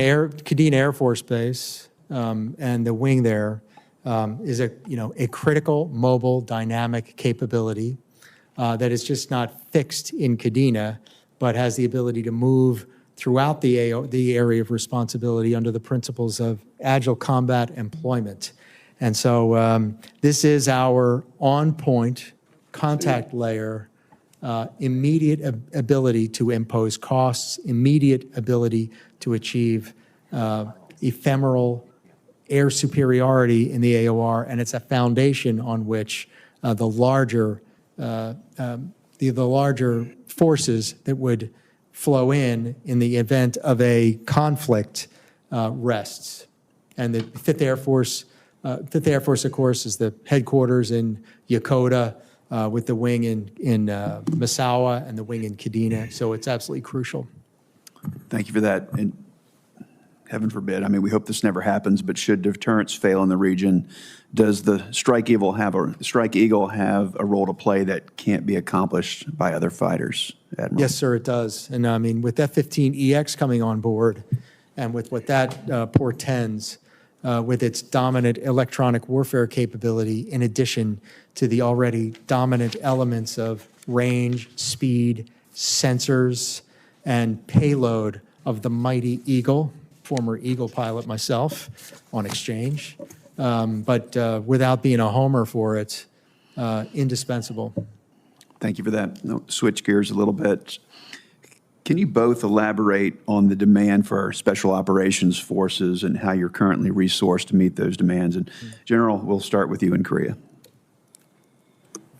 Air Force Base and the wing there is a critical mobile dynamic capability that is just not fixed in Kadena, but has the ability to move throughout the area of responsibility under the principles of agile combat employment. And so this is our on-point contact layer, immediate ability to impose costs, immediate ability to achieve ephemeral air superiority in the AOR, and it's a foundation on which the larger forces that would flow in the event of a conflict rests. And the 5th Air Force, of course, is the headquarters in Yokota with the wing in Misawa and the wing in Kadena. So it's absolutely crucial. Thank you for that. And heaven forbid, I mean, we hope this never happens, but should deterrence fail in the region, does the Strike Eagle have a role to play that can't be accomplished by other fighters, Admiral? Yes, sir, it does. And I mean, with F-15EX coming on board and with what that portends, with its dominant electronic warfare capability, in addition to the already dominant elements of range, speed, sensors, and payload of the mighty Eagle, former Eagle pilot myself on exchange, but without being a homer for it, indispensable. Thank you for that. I'll switch gears a little bit. Can you both elaborate on the demand for our special operations forces and how you're currently resourced to meet those demands? And General, we'll start with you in Korea.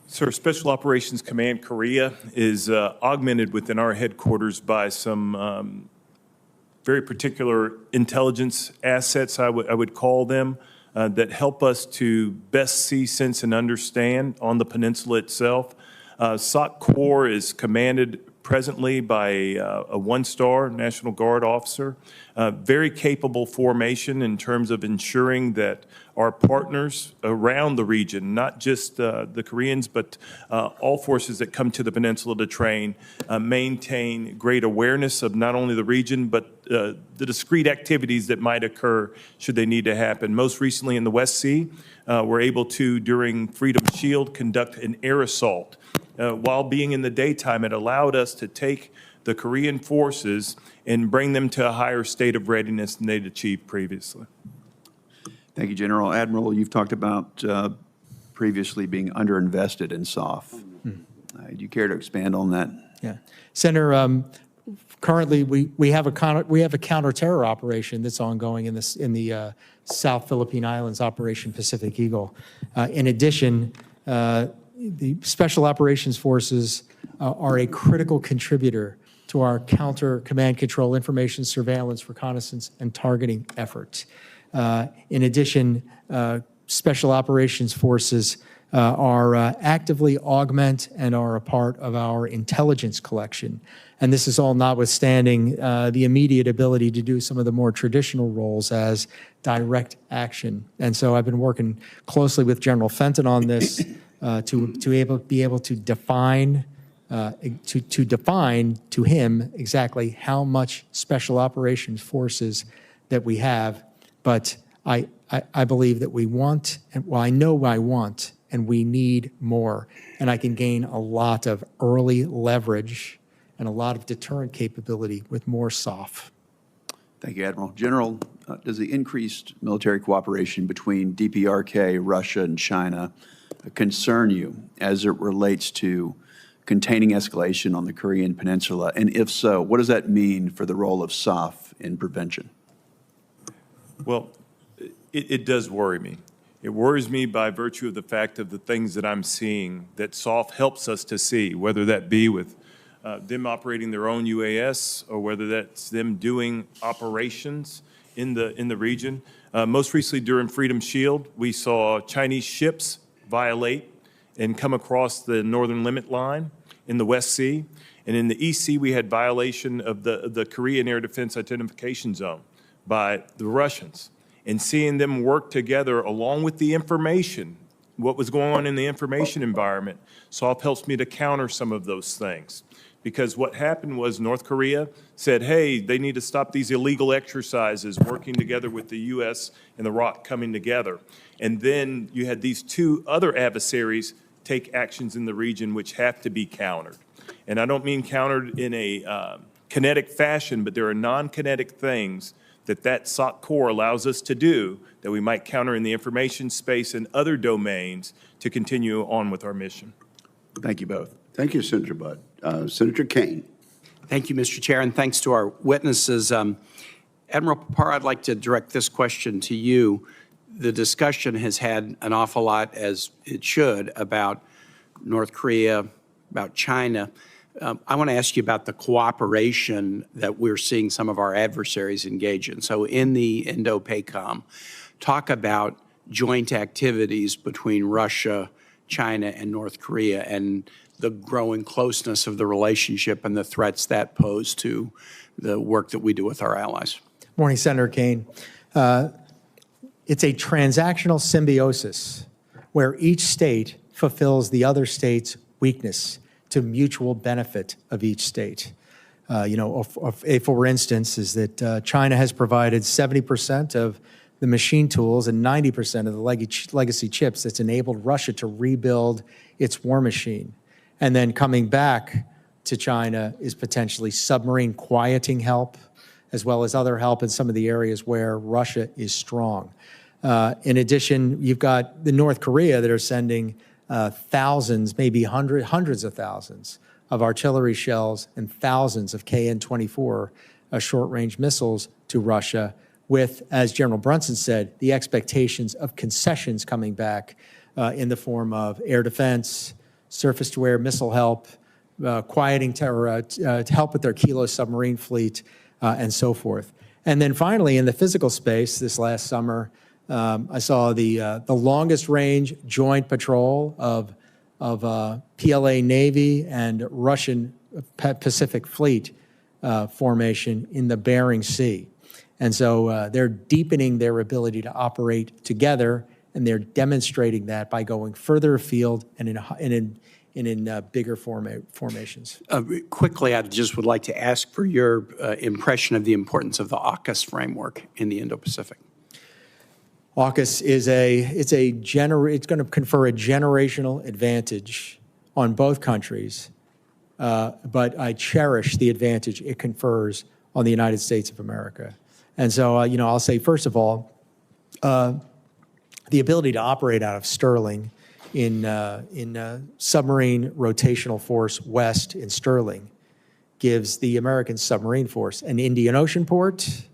Sir, Special Operations Command Korea is augmented within our headquarters by some very particular intelligence assets, I would call them, that help us to best see, sense, and understand on the peninsula itself. SOC Corps is commanded presently by a one-star National Guard officer, very capable formation in terms of ensuring that our partners around the region, not just the Koreans, but all forces that come to the peninsula to train, maintain great awareness of not only the region, but the discrete activities that might occur should they need to happen. Most recently in the West Sea, we're able to, during Freedom Shield, conduct an air assault. While being in the daytime, it allowed us to take the Korean forces and bring them to a higher state of readiness than they'd achieved previously. Thank you, General. Admiral, you've talked about previously being underinvested in SOF. Do you care to expand on that? Yeah. Senator, currently we have a counterterror operation that's ongoing in the South Philippine Islands, Operation Pacific Eagle. In addition, the Special Operations Forces are a critical contributor to our counter command control, information surveillance, reconnaissance, and targeting efforts. In addition, Special Operations Forces are actively augment and are a part of our intelligence collection. And this is all notwithstanding the immediate ability to do some of the more traditional roles as direct action. And so I've been working closely with General Fenton on this to be able to define to him exactly how much Special Operations Forces that we have. But I believe that we want, and well, I know I want, and we need more. And I can gain a lot of early leverage and a lot of deterrent capability with more SOF. Thank you, Admiral. General, does the increased military cooperation between DPRK, Russia, and China concern you as it relates to containing escalation on the Korean Peninsula? And if so, what does that mean for the role of SOF in prevention? Well, it does worry me. It worries me by virtue of the fact of the things that I'm seeing that SOF helps us to see, whether that be with them operating their own UAS or whether that's them doing operations in the region. Most recently during Freedom Shield, we saw Chinese ships violate and come across the northern limit line in the West Sea. And in the East Sea, we had violation of the Korean Air Defense Identification Zone by the Russians. And seeing them work together along with the information, what was going on in the information environment, SOF helps me to counter some of those things. Because what happened was North Korea said, hey, they need to stop these illegal exercises, working together with the U.S. and the ROC coming together. And then you had these two other adversaries take actions in the region which have to be countered. And I don't mean countered in a kinetic fashion, but there are non-kinetic things that SOC Corps allows us to do that we might counter in the information space and other domains to continue on with our mission. Thank you both. Thank you, Senator Budd. Senator Kane. Thank you, Mr. Chair, and thanks to our witnesses. Admiral Papar, I'd like to direct this question to you. The discussion has had an awful lot, as it should, about North Korea, about China. I want to ask you about the cooperation that we're seeing some of our adversaries engage in. So in the Indo-PACOM, talk about joint activities between Russia, China, and North Korea, and the growing closeness of the relationship and the threats that pose to the work that we do with our allies. Morning, Senator Kane. It's a transactional symbiosis where each state fulfills the other state's weakness to mutual benefit of each state. For instance, is that China has provided 70% of the machine tools and 90% of the legacy chips that's enabled Russia to rebuild its war machine. And then coming back to China is potentially submarine quieting help, as well as other help in some of the areas where Russia is strong. In addition, you've got the North Korea that are sending thousands, maybe hundreds of thousands of artillery shells and thousands of KN-24 short-range missiles to Russia with, as General Brunson said, the expectations of concessions coming back in the form of air defense, surface-to-air missile help, quieting terror, help with their Kilo submarine fleet, and so forth. And then finally, in the physical space this last summer, I saw the longest range joint patrol of PLA Navy and Russian Pacific Fleet formation in the Bering Sea. And so they're deepening their ability to operate together, and they're demonstrating that by going further afield and in bigger formations. Quickly, I just would like to ask for your impression of the importance of the AUKUS framework in the Indo-Pacific. AUKUS is it's going to confer a generational advantage on both countries, but I cherish the advantage it confers on the United States of America. And so, I'll say, first of all, the ability to operate out of Sterling in submarine rotational force west in Sterling gives the American submarine force an Indian Ocean port.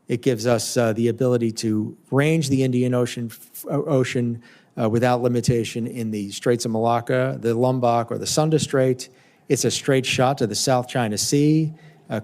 It gives us the ability to range the Indian Ocean without limitation in the Straits of Malacca, the Lombok, or the Sunda Strait. It's a straight shot to the South China Sea,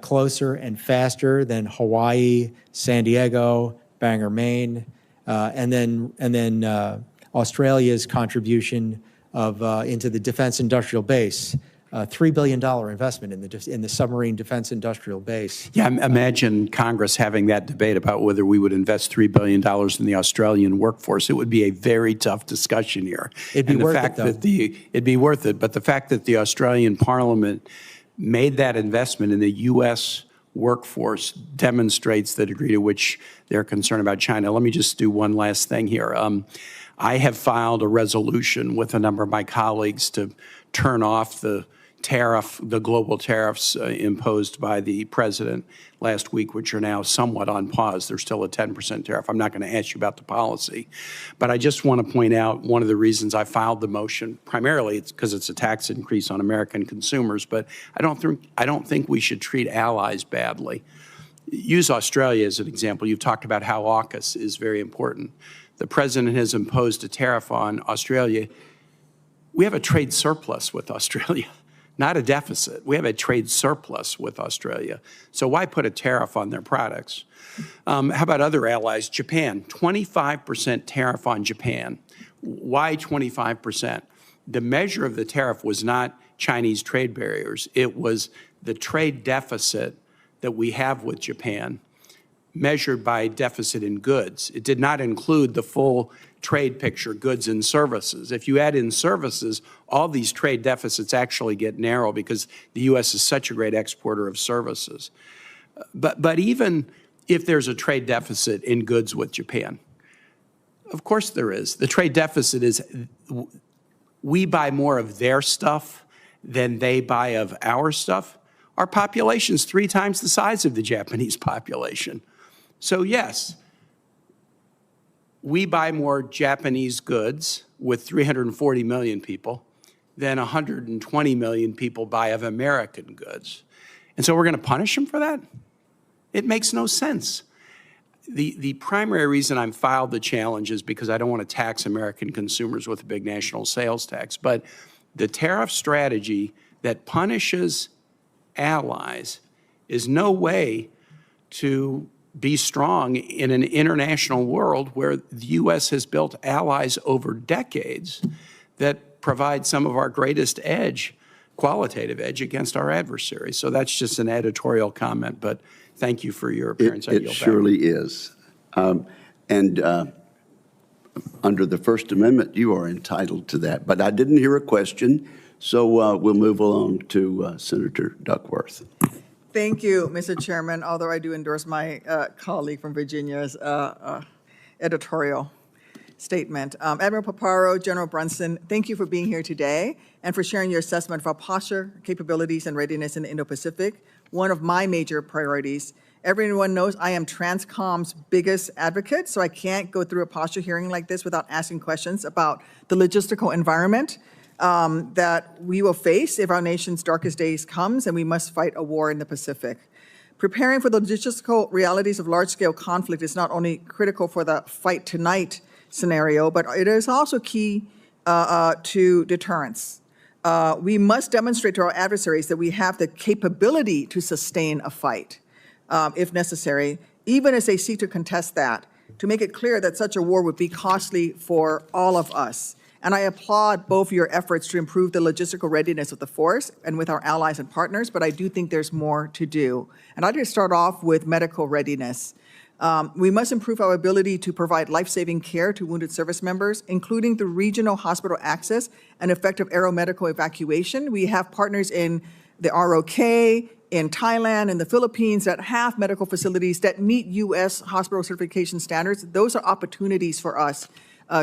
closer and faster than Hawaii, San Diego, Bangor, Maine, and then Australia's contribution into the Defense Industrial Base. $3 billion investment in the submarine defense industrial base. Yeah, imagine Congress having that debate about whether we would invest $3 billion in the Australian workforce. It would be a very tough discussion here. It'd be worth it, though. It'd be worth it, but the fact that the Australian Parliament made that investment in the U.S. workforce demonstrates the degree to which they're concerned about China. Let me just do one last thing here. I have filed a resolution with a number of my colleagues to turn off the global tariffs imposed by the president last week, which are now somewhat on pause. There's still a 10% tariff. I'm not going to ask you about the policy, but I just want to point out one of the reasons I filed the motion. Primarily, it's because it's a tax increase on American consumers, but I don't think we should treat allies badly. Use Australia as an example. You've talked about how AUKUS is very important. The president has imposed a tariff on Australia. We have a trade surplus with Australia, not a deficit. We have a trade surplus with Australia. So why put a tariff on their products? How about other allies? Japan, 25% tariff on Japan. Why 25%? The measure of the tariff was not Chinese trade barriers. It was the trade deficit that we have with Japan measured by deficit in goods. It did not include the full trade picture, goods and services. If you add in services, all these trade deficits actually get narrow because the U.S. is such a great exporter of services. But even if there's a trade deficit in goods with Japan, of course there is. The trade deficit is we buy more of their stuff than they buy of our stuff. Our population's 3 times the size of the Japanese population. So yes, we buy more Japanese goods with 340 million people than 120 million people buy of American goods. And so we're going to punish them for that? It makes no sense. The primary reason I filed the challenge is because I don't want to tax American consumers with a big national sales tax. But the tariff strategy that punishes allies is no way to be strong in an international world where the U.S. has built allies over decades that provide some of our greatest edge, qualitative edge against our adversaries. So that's just an editorial comment, but thank you for your appearance. I yield It back. surely is. Under the First Amendment, you are entitled to that. But I didn't hear a question, so we'll move along to Senator Duckworth. Thank you, Mr. Chairman, although I do endorse my colleague from Virginia's editorial statement. Admiral Paparo, General Brunson, thank you for being here today and for sharing your assessment of our posture, capabilities, and readiness in the Indo-Pacific, one of my major priorities. Everyone knows I am Transcom's biggest advocate, so I can't go through a posture hearing like this without asking questions about the logistical environment that we will face if our nation's darkest days comes and we must fight a war in the Pacific. Preparing for the logistical realities of large-scale conflict is not only critical for the fight tonight scenario, but it is also key to deterrence. We must demonstrate to our adversaries that we have the capability to sustain a fight, if necessary, even as they seek to contest that, to make it clear that such a war would be costly for all of us. And I applaud both your efforts to improve the logistical readiness of the force and with our allies and partners, but I do think there's more to do. And I'd like to start off with medical readiness. We must improve our ability to provide life-saving care to wounded service members, including through regional hospital access and effective aeromedical evacuation. We have partners in the ROK, in Thailand and the Philippines that have medical facilities that meet U.S. hospital certification standards. Those are opportunities for us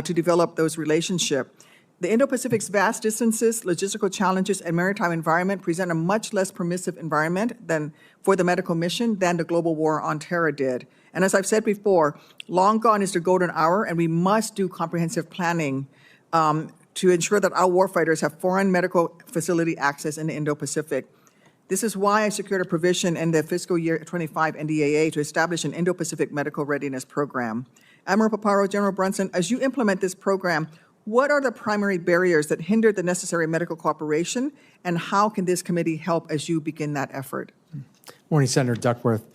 to develop those relationships. The Indo-Pacific's vast distances, logistical challenges, and maritime environment present a much less permissive environment than for the medical mission than the global war on terror did. And as I've said before, long gone is the golden hour, and we must do comprehensive planning to ensure that our warfighters have foreign medical facility access in the Indo-Pacific. This is why I secured a provision in the fiscal year 25 NDAA to establish an Indo-Pacific Medical Readiness Program. Admiral Paparo, General Brunson, as you implement this program, what are the primary barriers that hinder the necessary medical cooperation, and how can this committee help as you begin that effort? Morning, Senator Duckworth.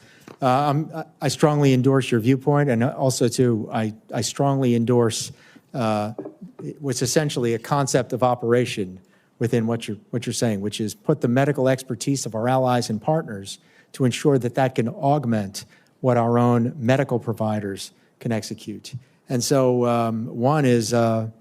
I strongly endorse your viewpoint, and also, too, I strongly endorse what's essentially a concept of operation within what you're saying, which is put the medical expertise of our allies and partners to ensure that that can augment what our own medical providers can execute. And so one is a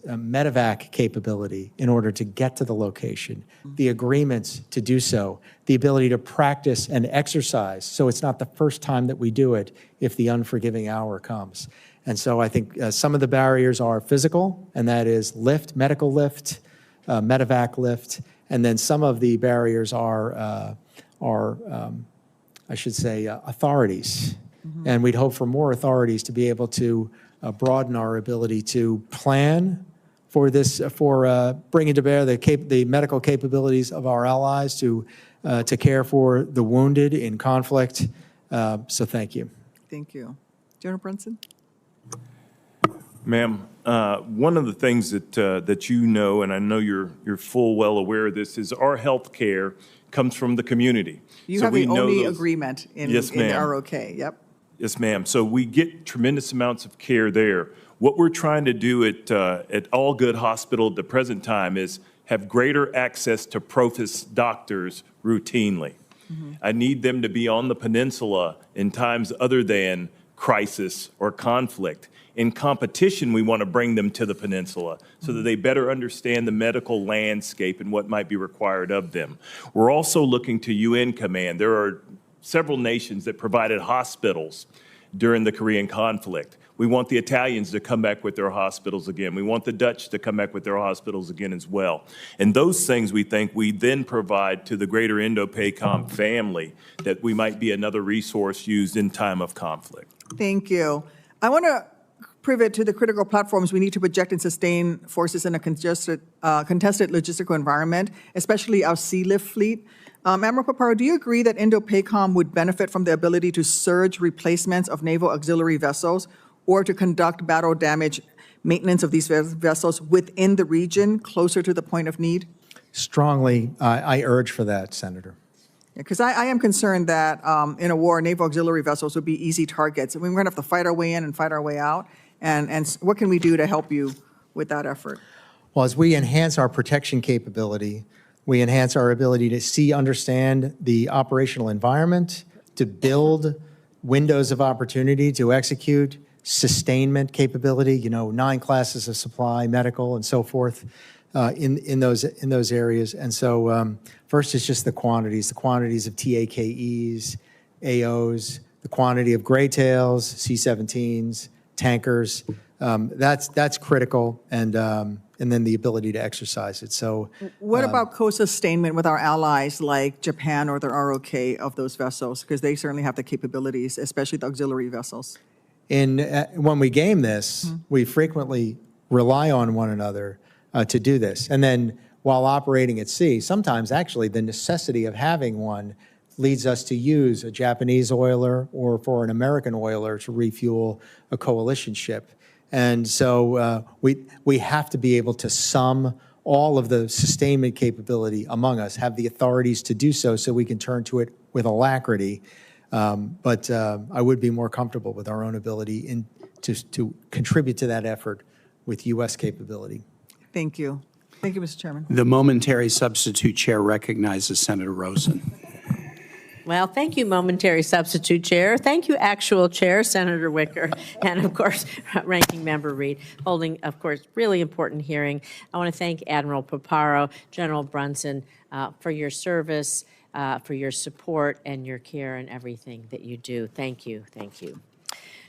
medevac capability in order to get to the location, the agreements to do so, the ability to practice and exercise so it's not the first time that we do it if the unforgiving hour comes. And so I think some of the barriers are physical, and that is lift, medical lift, medevac lift, and then some of the barriers are I should say, authorities. And we'd hope for more authorities to be able to broaden our ability to plan for this, for bringing to bear the medical capabilities of our allies to care for the wounded in conflict. So thank you. Thank you. General Brunson? Ma'am, one of the things that you know, and I know you're full well aware of this, is our health care comes from the community. You So have we the know only those- agreement in Yes, the ma'am. ROK, yep. Yes, ma'am. So we get tremendous amounts of care there. What we're trying to do at All Good Hospital at the present time is have greater access to Profis doctors routinely. I need them to be on the peninsula in times other than crisis or conflict. In competition, we want to bring them to the peninsula so that they better understand the medical landscape and what might be required of them. We're also looking to UN Command. There are several nations that provided hospitals during the Korean conflict. We want the Italians to come back with their hospitals again. We want the Dutch to come back with their hospitals again as well. And those things we think we then provide to the greater Indo-PACOM family that we might be another resource used in time of conflict. Thank you. I want to pivot to the critical platforms we need to project and sustain forces in a contested logistical environment, especially our sea lift fleet. Admiral Paparo, do you agree that Indo-PACOM would benefit from the ability to surge replacements of naval auxiliary vessels or to conduct battle damage maintenance of these vessels within the region, closer to the point of need? Strongly, I urge for that, Senator. Because I am concerned that in a war, naval auxiliary vessels would be easy targets. I mean, we're going to have to fight our way in and fight our way out. And what can we do to help you with that effort? Well, as we enhance our protection capability, we enhance our ability to see, understand the operational environment, to build windows of opportunity, to execute sustainment capability, 9 classes of supply, medical, and so forth, in those areas. And so first is just the quantities of TAKEs, AOs, the quantity of gray tails, C-17s, tankers. That's critical, and then the ability to exercise it. So What about co-sustainment with our allies like Japan or the ROK of those vessels? Because they certainly have the capabilities, especially the auxiliary vessels. when we game this, we frequently rely on one another to do this. And then while operating at sea, sometimes actually the necessity of having one leads us to use a Japanese oiler or for an American oiler to refuel a coalition ship. And so we have to be able to sum all of the sustainment capability among us, have the authorities to do so we can turn to it with alacrity. But I would be more comfortable with our own ability to contribute to that effort with U.S. capability. Thank you. Thank you, Mr. Chairman. The momentary substitute chair recognizes Senator Rosen. Well, thank you, momentary substitute chair. Thank you, actual chair, Senator Wicker, and of course, Ranking Member Reed, holding, of course, really important hearing. I want to thank Admiral Paparo, General Brunson, for your service, for your support and your care and everything that you do. Thank you. Thank you.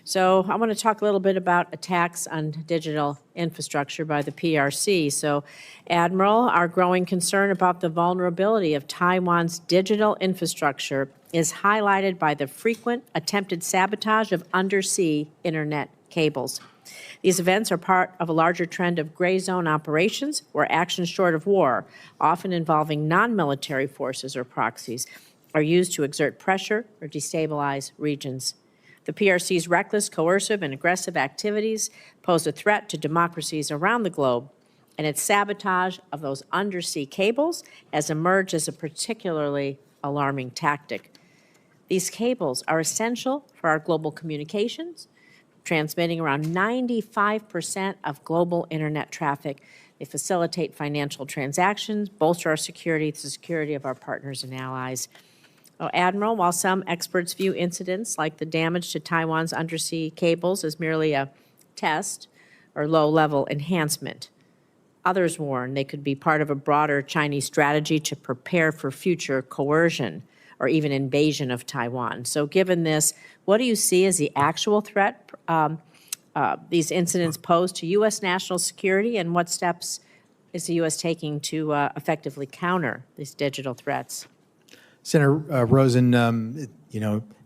So I want to talk a little bit about attacks on digital infrastructure by the PRC. So, Admiral, our growing concern about the vulnerability of Taiwan's digital infrastructure is highlighted by the frequent attempted sabotage of undersea internet cables. These events are part of a larger trend of gray zone operations where actions short of war, often involving non-military forces or proxies, are used to exert pressure or destabilize regions. The PRC's reckless, coercive, and aggressive activities pose a threat to democracies around the globe, and its sabotage of those undersea cables has emerged as a particularly alarming tactic. These cables are essential for our global communications, transmitting around 95% of global internet traffic. They facilitate financial transactions, bolster our security, the security of our partners and allies. Admiral, while some experts view incidents like the damage to Taiwan's undersea cables as merely a test or low-level enhancement, others warn they could be part of a broader Chinese strategy to prepare for future coercion or even invasion of Taiwan. So given this, what do you see as the actual threat these incidents pose to U.S. national security, and what steps is the U.S. taking to effectively counter these digital threats? Senator Rosen,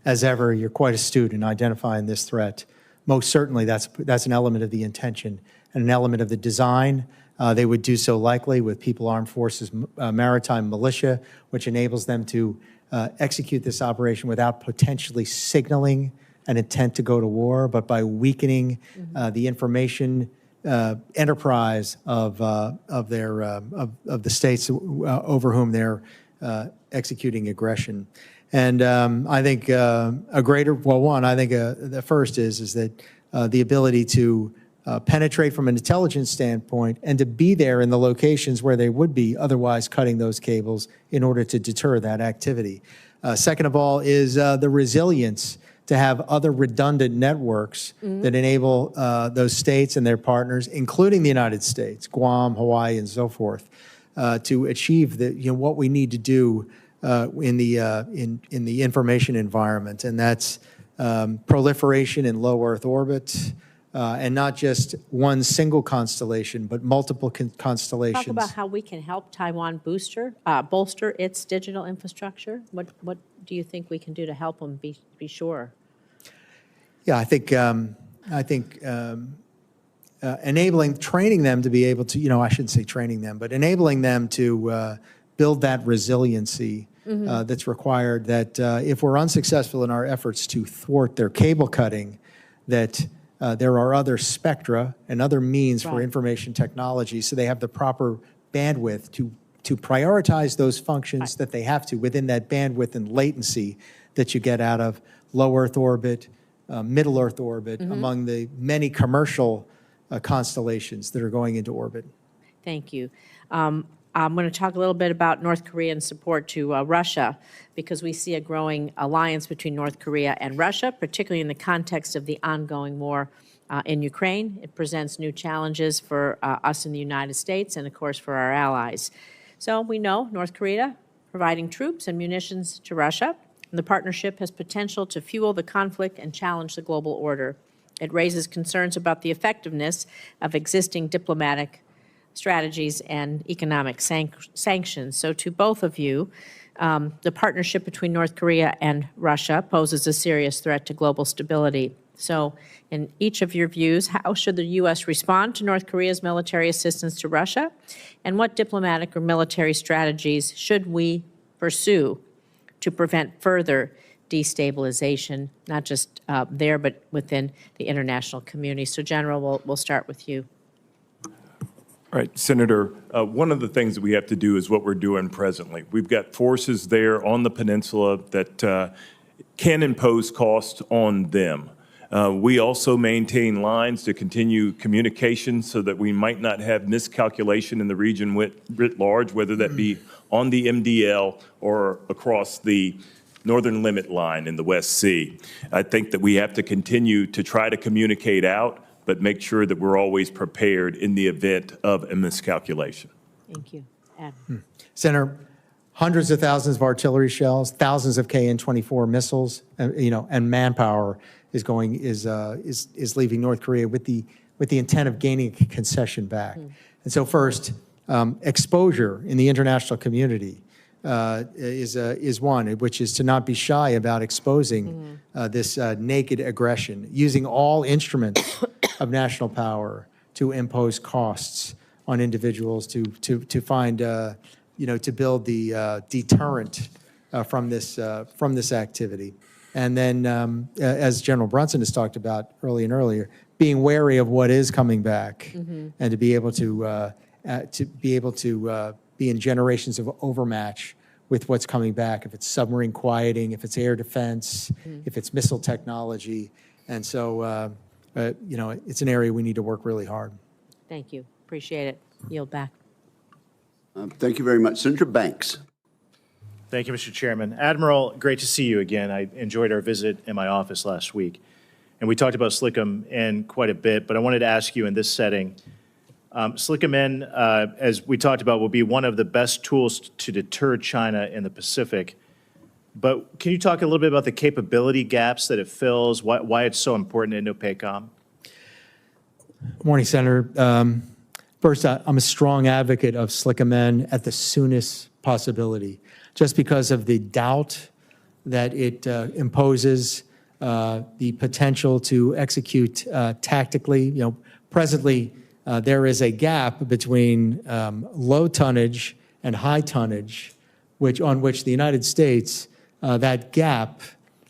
as ever, you're quite astute in identifying this threat. Most certainly, that's an element of the intention and an element of the design. They would do so likely with People Armed Forces Maritime Militia, which enables them to execute this operation without potentially signaling an intent to go to war, but by weakening the information enterprise of the states over whom they're executing aggression. And I think the first is that the ability to penetrate from an intelligence standpoint and to be there in the locations where they would be otherwise cutting those cables in order to deter that activity. Second of all is the resilience to have other redundant networks that enable those states and their partners, including the United States, Guam, Hawaii, and so forth, to achieve what we need to do in the information environment, and that's proliferation in low Earth orbit, and not just one single constellation, but multiple constellations. Talk about how we can help Taiwan bolster its digital infrastructure. What do you think we can do to help them be sure? Yeah, I think training them to be able to, I shouldn't say training them, but enabling them to build that resiliency that's required, that if we're unsuccessful in our efforts to thwart their cable cutting, that there are other spectra and other means for information technology, so they have the proper bandwidth to prioritize those functions that they have to within that bandwidth and latency that you get out of low Earth orbit, middle Earth orbit, among the many commercial constellations that are going into orbit. Thank you. I'm going to talk a little bit about North Korean support to Russia, because we see a growing alliance between North Korea and Russia, particularly in the context of the ongoing war in Ukraine. It presents new challenges for us in the United States and, of course, for our allies. So we know North Korea providing troops and munitions to Russia, and the partnership has potential to fuel the conflict and challenge the global order. It raises concerns about the effectiveness of existing diplomatic strategies and economic sanctions. So to both of you, the partnership between North Korea and Russia poses a serious threat to global stability. So in each of your views, how should the U.S. respond to North Korea's military assistance to Russia? And what diplomatic or military strategies should we pursue to prevent further destabilization, not just there, but within the international community? So, General, we'll start with you. All right, Senator, one of the things that we have to do is what we're doing presently. We've got forces there on the peninsula that can impose costs on them. We also maintain lines to continue communication so that we might not have miscalculation in the region writ large, whether that be on the MDL or across the northern limit line in the West Sea. I think that we have to continue to try to communicate out, but make sure that we're always prepared in the event of a miscalculation. Thank you. Adam. Senator, hundreds of thousands of artillery shells, thousands of KN-24 missiles, and manpower is leaving North Korea with the intent of gaining a concession back. And so first, exposure in the international community is one, which is to not be shy about exposing this naked aggression, using all instruments of national power to impose costs on individuals to find, to build the deterrent from this activity. And then, as General Brunson has talked about earlier, being wary of what is coming back, and to be able to be in generations of overmatch with what's coming back, if it's submarine quieting, if it's air defense, if it's missile technology. And so, it's an area we need to work really hard. Thank you. Appreciate it. Yield back. Thank you very much. Senator Banks. Thank you, Mr. Chairman. Admiral, great to see you again. I enjoyed our visit in my office last week. And we talked about SLCM-N quite a bit, but I wanted to ask you in this setting, SLCM-N, as we talked about, will be one of the best tools to deter China in the Pacific. But can you talk a little bit about the capability gaps that it fills, why it's so important in Indo-PACOM? Good morning, Senator. First, I'm a strong advocate of SLCM-N at the soonest possibility, just because of the doubt that it imposes, the potential to execute tactically. Presently, there is a gap between low tonnage and high tonnage, on which the United States, that gap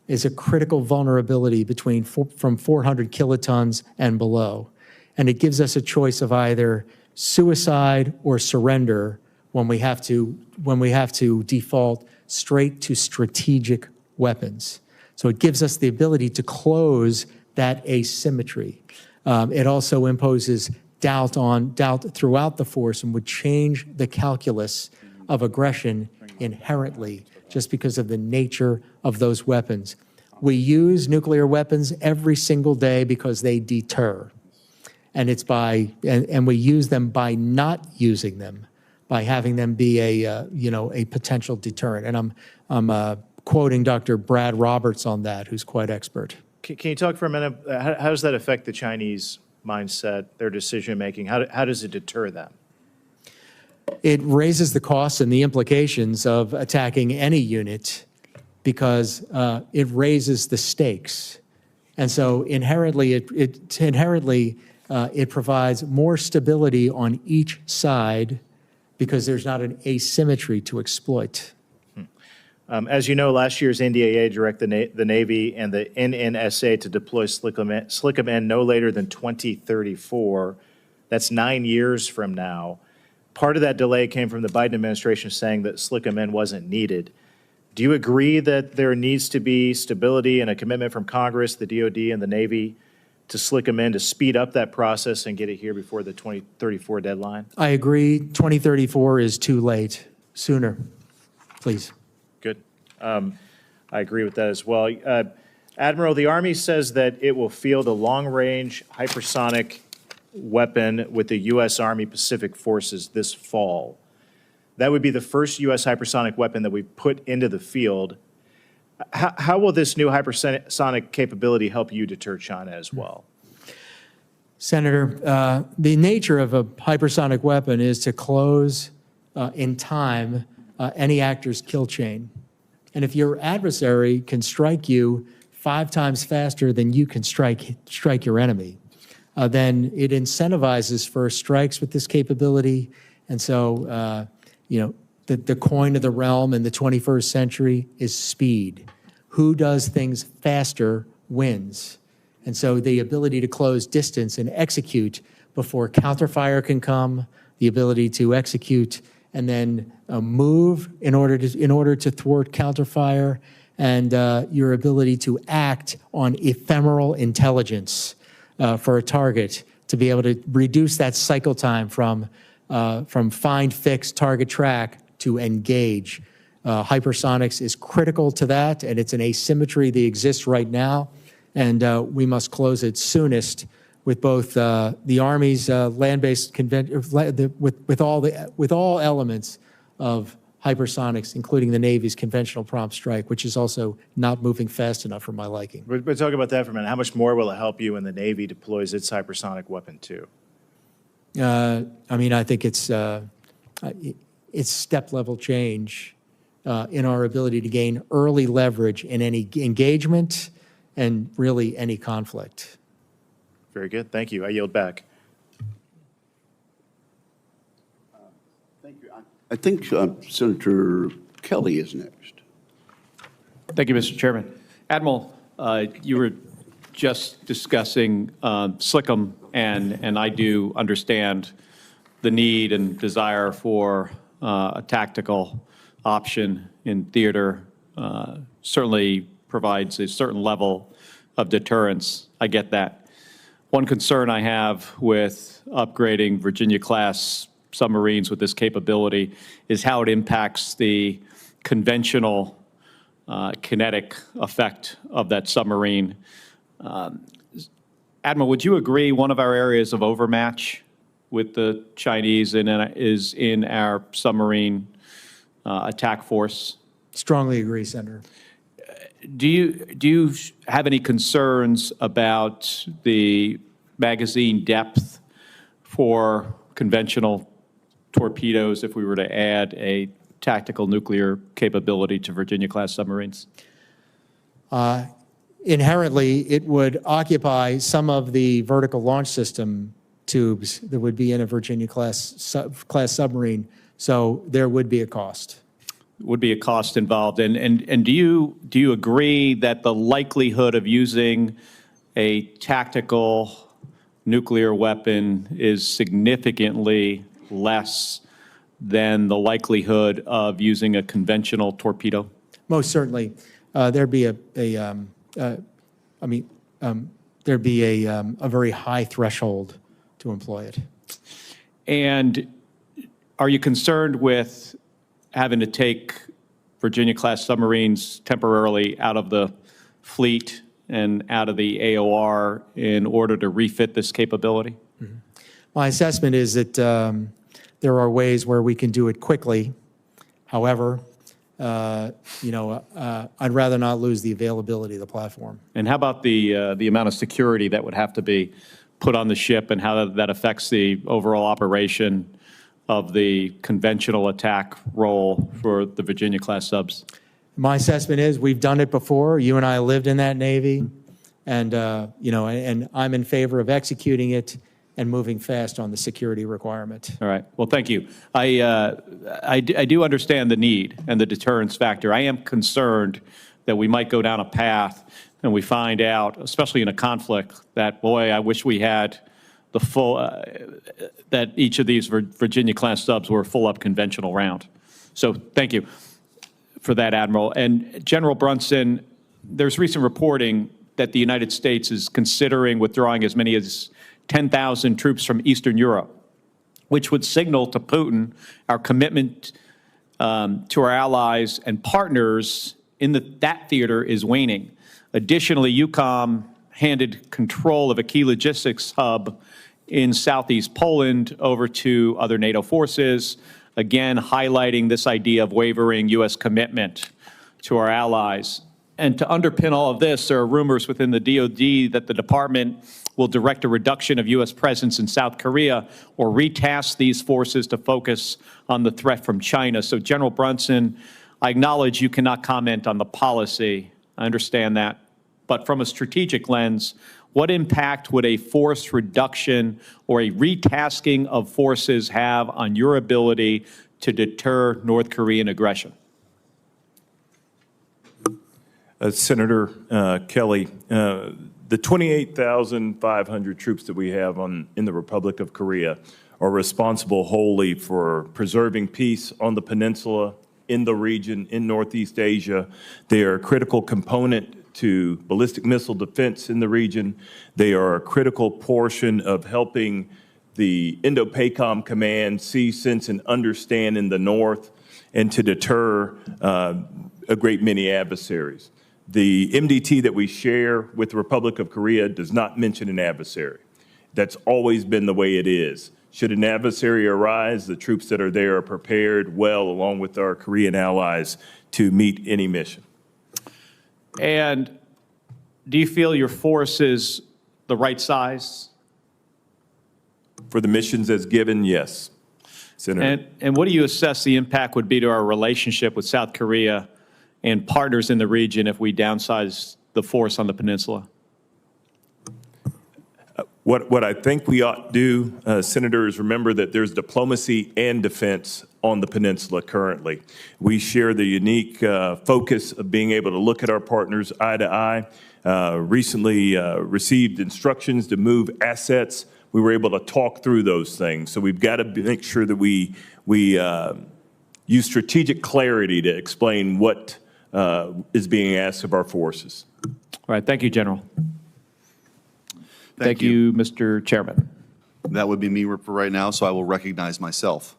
is a critical vulnerability from 400 kilotons and below. And it gives us a choice of either suicide or surrender when we have to default straight to strategic weapons. So it gives us the ability to close that asymmetry. It also imposes doubt throughout the force and would change the calculus of aggression inherently just because of the nature of those weapons. We use nuclear weapons every single day because they deter. And and we use them by not using them, by having them be a potential deterrent. And I'm quoting Dr. Brad Roberts on that, who's quite expert. Can you talk for a minute, how does that affect the Chinese mindset, their decision-making? How does it deter them? It raises the costs and the implications of attacking any unit because it raises the stakes. And so inherently, it provides more stability on each side because there's not an asymmetry to exploit. As you know, last year's NDAA directed the Navy and the NNSA to deploy SLCM-N no later than 2034. That's 9 years from now. Part of that delay came from the Biden administration saying that SLCM-N wasn't needed. Do you agree that there needs to be stability and a commitment from Congress, the DOD, and the Navy to slick them in to speed up that process and get it here before the 2034 deadline? I agree. 2034 is too late. Sooner, please. Good. I agree with that as well. Admiral, the Army says that it will field a long-range hypersonic weapon with the U.S. Army Pacific Forces this fall. That would be the first U.S. hypersonic weapon that we've put into the field. How will this new hypersonic capability help you deter China as well? Senator, the nature of a hypersonic weapon is to close in time any actor's kill chain. And if your adversary can strike you 5 times faster than you can strike your enemy, then it incentivizes for strikes with this capability. And so, the coin of the realm in the 21st century is speed. Who does things faster wins. And so the ability to close distance and execute before counterfire can come, the ability to execute and then move in order to thwart counterfire, and your ability to act on ephemeral intelligence for a target to be able to reduce that cycle time from find, fix, target, track to engage. Hypersonics is critical to that, and it's an asymmetry that exists right now, and we must close it soonest with both the Army's land-based convention, with all elements of hypersonics, including the Navy's conventional prompt strike, which is also not moving fast enough for my liking. But talk about that for a minute. How much more will it help you when the Navy deploys its hypersonic weapon too? I think it's step-level change in our ability to gain early leverage in any engagement and really any conflict. Very good. Thank you. I yield back. Thank you. I think Senator Kelly is next. Thank you, Mr. Chairman. Admiral, you were just discussing SLCM, and I do understand the need and desire for a tactical option in theater. Certainly provides a certain level of deterrence. I get that. One concern I have with upgrading Virginia-class submarines with this capability is how it impacts the conventional kinetic effect of that submarine. Admiral, would you agree one of our areas of overmatch with the Chinese is in our submarine attack force? Strongly agree, Senator. Do you have any concerns about the magazine depth for conventional torpedoes if we were to add a tactical nuclear capability to Virginia-class submarines? Inherently, it would occupy some of the vertical launch system tubes that would be in a Virginia-class submarine, so there would be a cost. Would be a cost involved. And do you agree that the likelihood of using a tactical nuclear weapon is significantly less than the likelihood of using a conventional torpedo? Most certainly. There'd be a very high threshold to employ it. And are you concerned with having to take Virginia-class submarines temporarily out of the fleet and out of the AOR in order to refit this capability? Mm-hmm. My assessment is that there are ways where we can do it quickly. However, I'd rather not lose the availability of the platform. And how about the amount of security that would have to be put on the ship and how that affects the overall operation of the conventional attack role for the Virginia-class subs? My assessment is we've done it before. You and I lived in that Navy, and and I'm in favor of executing it and moving fast on the security requirement. All right. Well, thank you. I do understand the need and the deterrence factor. I am concerned that we might go down a path and we find out, especially in a conflict, that, boy, I wish we had the full, that each of these Virginia-class subs were a full-up conventional round. So thank you for that, Admiral. And General Brunson, there's recent reporting that the United States is considering withdrawing as many as 10,000 troops from Eastern Europe, which would signal to Putin our commitment to our allies and partners in that theater is waning. Additionally, EUCOM handed control of a key logistics hub in southeast Poland over to other NATO forces, again highlighting this idea of wavering U.S. commitment to our allies. And to underpin all of this, there are rumors within the DoD that the department will direct a reduction of U.S. presence in South Korea or retask these forces to focus on the threat from China. So, General Brunson, I acknowledge you cannot comment on the policy. I understand that. But from a strategic lens, what impact would a force reduction or a retasking of forces have on your ability to deter North Korean aggression? Senator Kelly, the 28,500 troops that we have in the Republic of Korea are responsible wholly for preserving peace on the peninsula, in the region, in Northeast Asia. They are a critical component to ballistic missile defense in the region. They are a critical portion of helping the Indo-PACOM command see, sense, and understand in the north and to deter a great many adversaries. The MDT that we share with the Republic of Korea does not mention an adversary. That's always been the way it is. Should an adversary arise, the troops that are there are prepared well, along with our Korean allies, to meet any mission. And do you feel your force is the right size? For the missions as given, yes, Senator. And what do you assess the impact would be to our relationship with South Korea and partners in the region if we downsize the force on the peninsula? What I think we ought to do, Senator, is remember that there's diplomacy and defense on the peninsula currently. We share the unique focus of being able to look at our partners eye to eye. Recently received instructions to move assets. We were able to talk through those things. So we've got to make sure that we use strategic clarity to explain what is being asked of our forces. All right. Thank you, General. Thank you, Mr. Chairman. That would be me for right now, so I will recognize myself.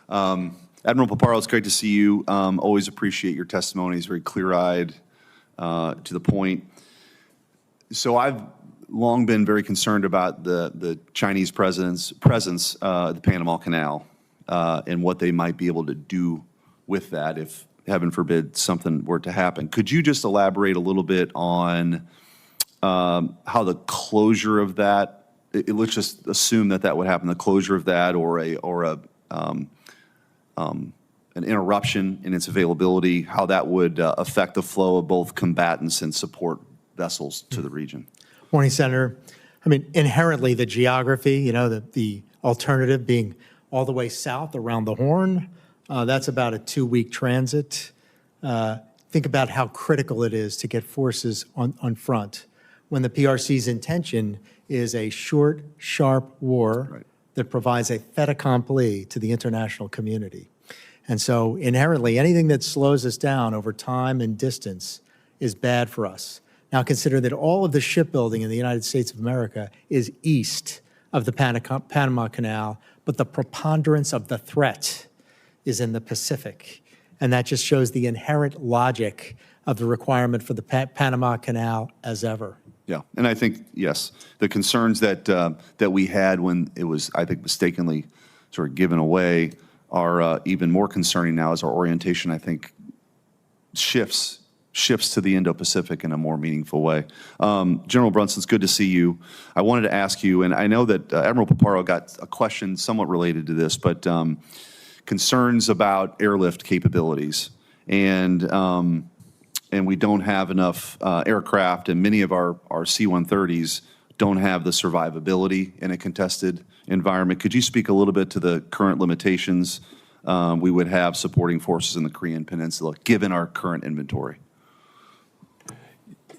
Admiral Paparo, it's great to see you. Always appreciate your testimony. It's very clear-eyed, to the point. So I've long been very concerned about the Chinese presence at the Panama Canal and what they might be able to do with that if, heaven forbid, something were to happen. Could you just elaborate a little bit on how the closure of that, let's just assume that would happen, the closure of that or an interruption in its availability, how that would affect the flow of both combatants and support vessels to the region? Morning, Senator. I mean, inherently, the geography, the alternative being all the way south around the Horn, that's about a 2-week transit. Think about how critical it is to get forces on front when the PRC's intention is a short, sharp war that provides a fait accompli to the international community. And so inherently, anything that slows us down over time and distance is bad for us. Now consider that all of the shipbuilding in the United States of America is east of the Panama Canal, but the preponderance of the threat is in the Pacific. And that just shows the inherent logic of the requirement for the Panama Canal as ever. Yeah, and I think, yes, the concerns that we had when it was, I think, mistakenly sort of given away are even more concerning now as our orientation, I think, shifts to the Indo-Pacific in a more meaningful way. General Brunson, it's good to see you. I wanted to ask you, and I know that Admiral Paparo got a question somewhat related to this, but concerns about airlift capabilities. And we don't have enough aircraft, and many of our C-130s don't have the survivability in a contested environment. Could you speak a little bit to the current limitations we would have supporting forces in the Korean Peninsula, given our current inventory?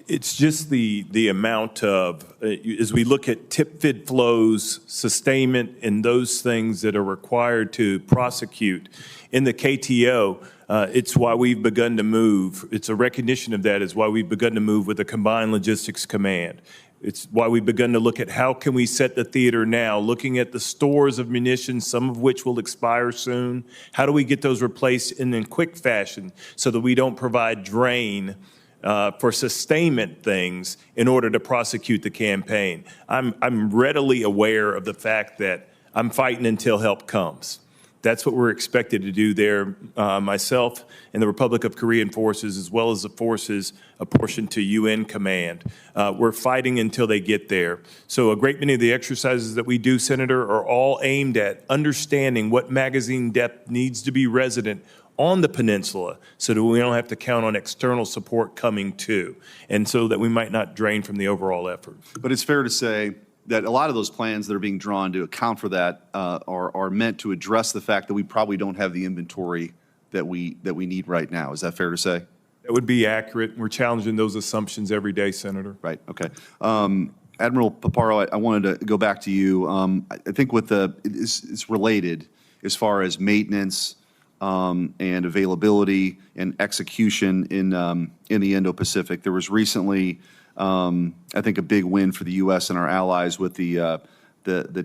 It's just the amount of, as we look at tip-fid flows, sustainment, and those things that are required to prosecute in the KTO, it's why we've begun to move. It's a recognition of that is why we've begun to move with a combined logistics command. It's why we've begun to look at how can we set the theater now, looking at the stores of munitions, some of which will expire soon. How do we get those replaced in quick fashion so that we don't provide drain for sustainment things in order to prosecute the campaign? I'm readily aware of the fact that I'm fighting until help comes. That's what we're expected to do there, myself and the Republic of Korean forces, as well as the forces apportioned to UN command. We're fighting until they get there. So a great many of the exercises that we do, Senator, are all aimed at understanding what magazine depth needs to be resident on the peninsula so that we don't have to count on external support coming too, and so that we might not drain from the overall effort. But it's fair to say that a lot of those plans that are being drawn to account for that are meant to address the fact that we probably don't have the inventory that we need right now. Is that fair to say? That would be accurate. We're challenging those assumptions every day, Senator. Right, okay. Admiral Paparo, I wanted to go back to you. I think with it's related as far as maintenance and availability and execution in the Indo-Pacific. There was recently, I think, a big win for the U.S. and our allies with the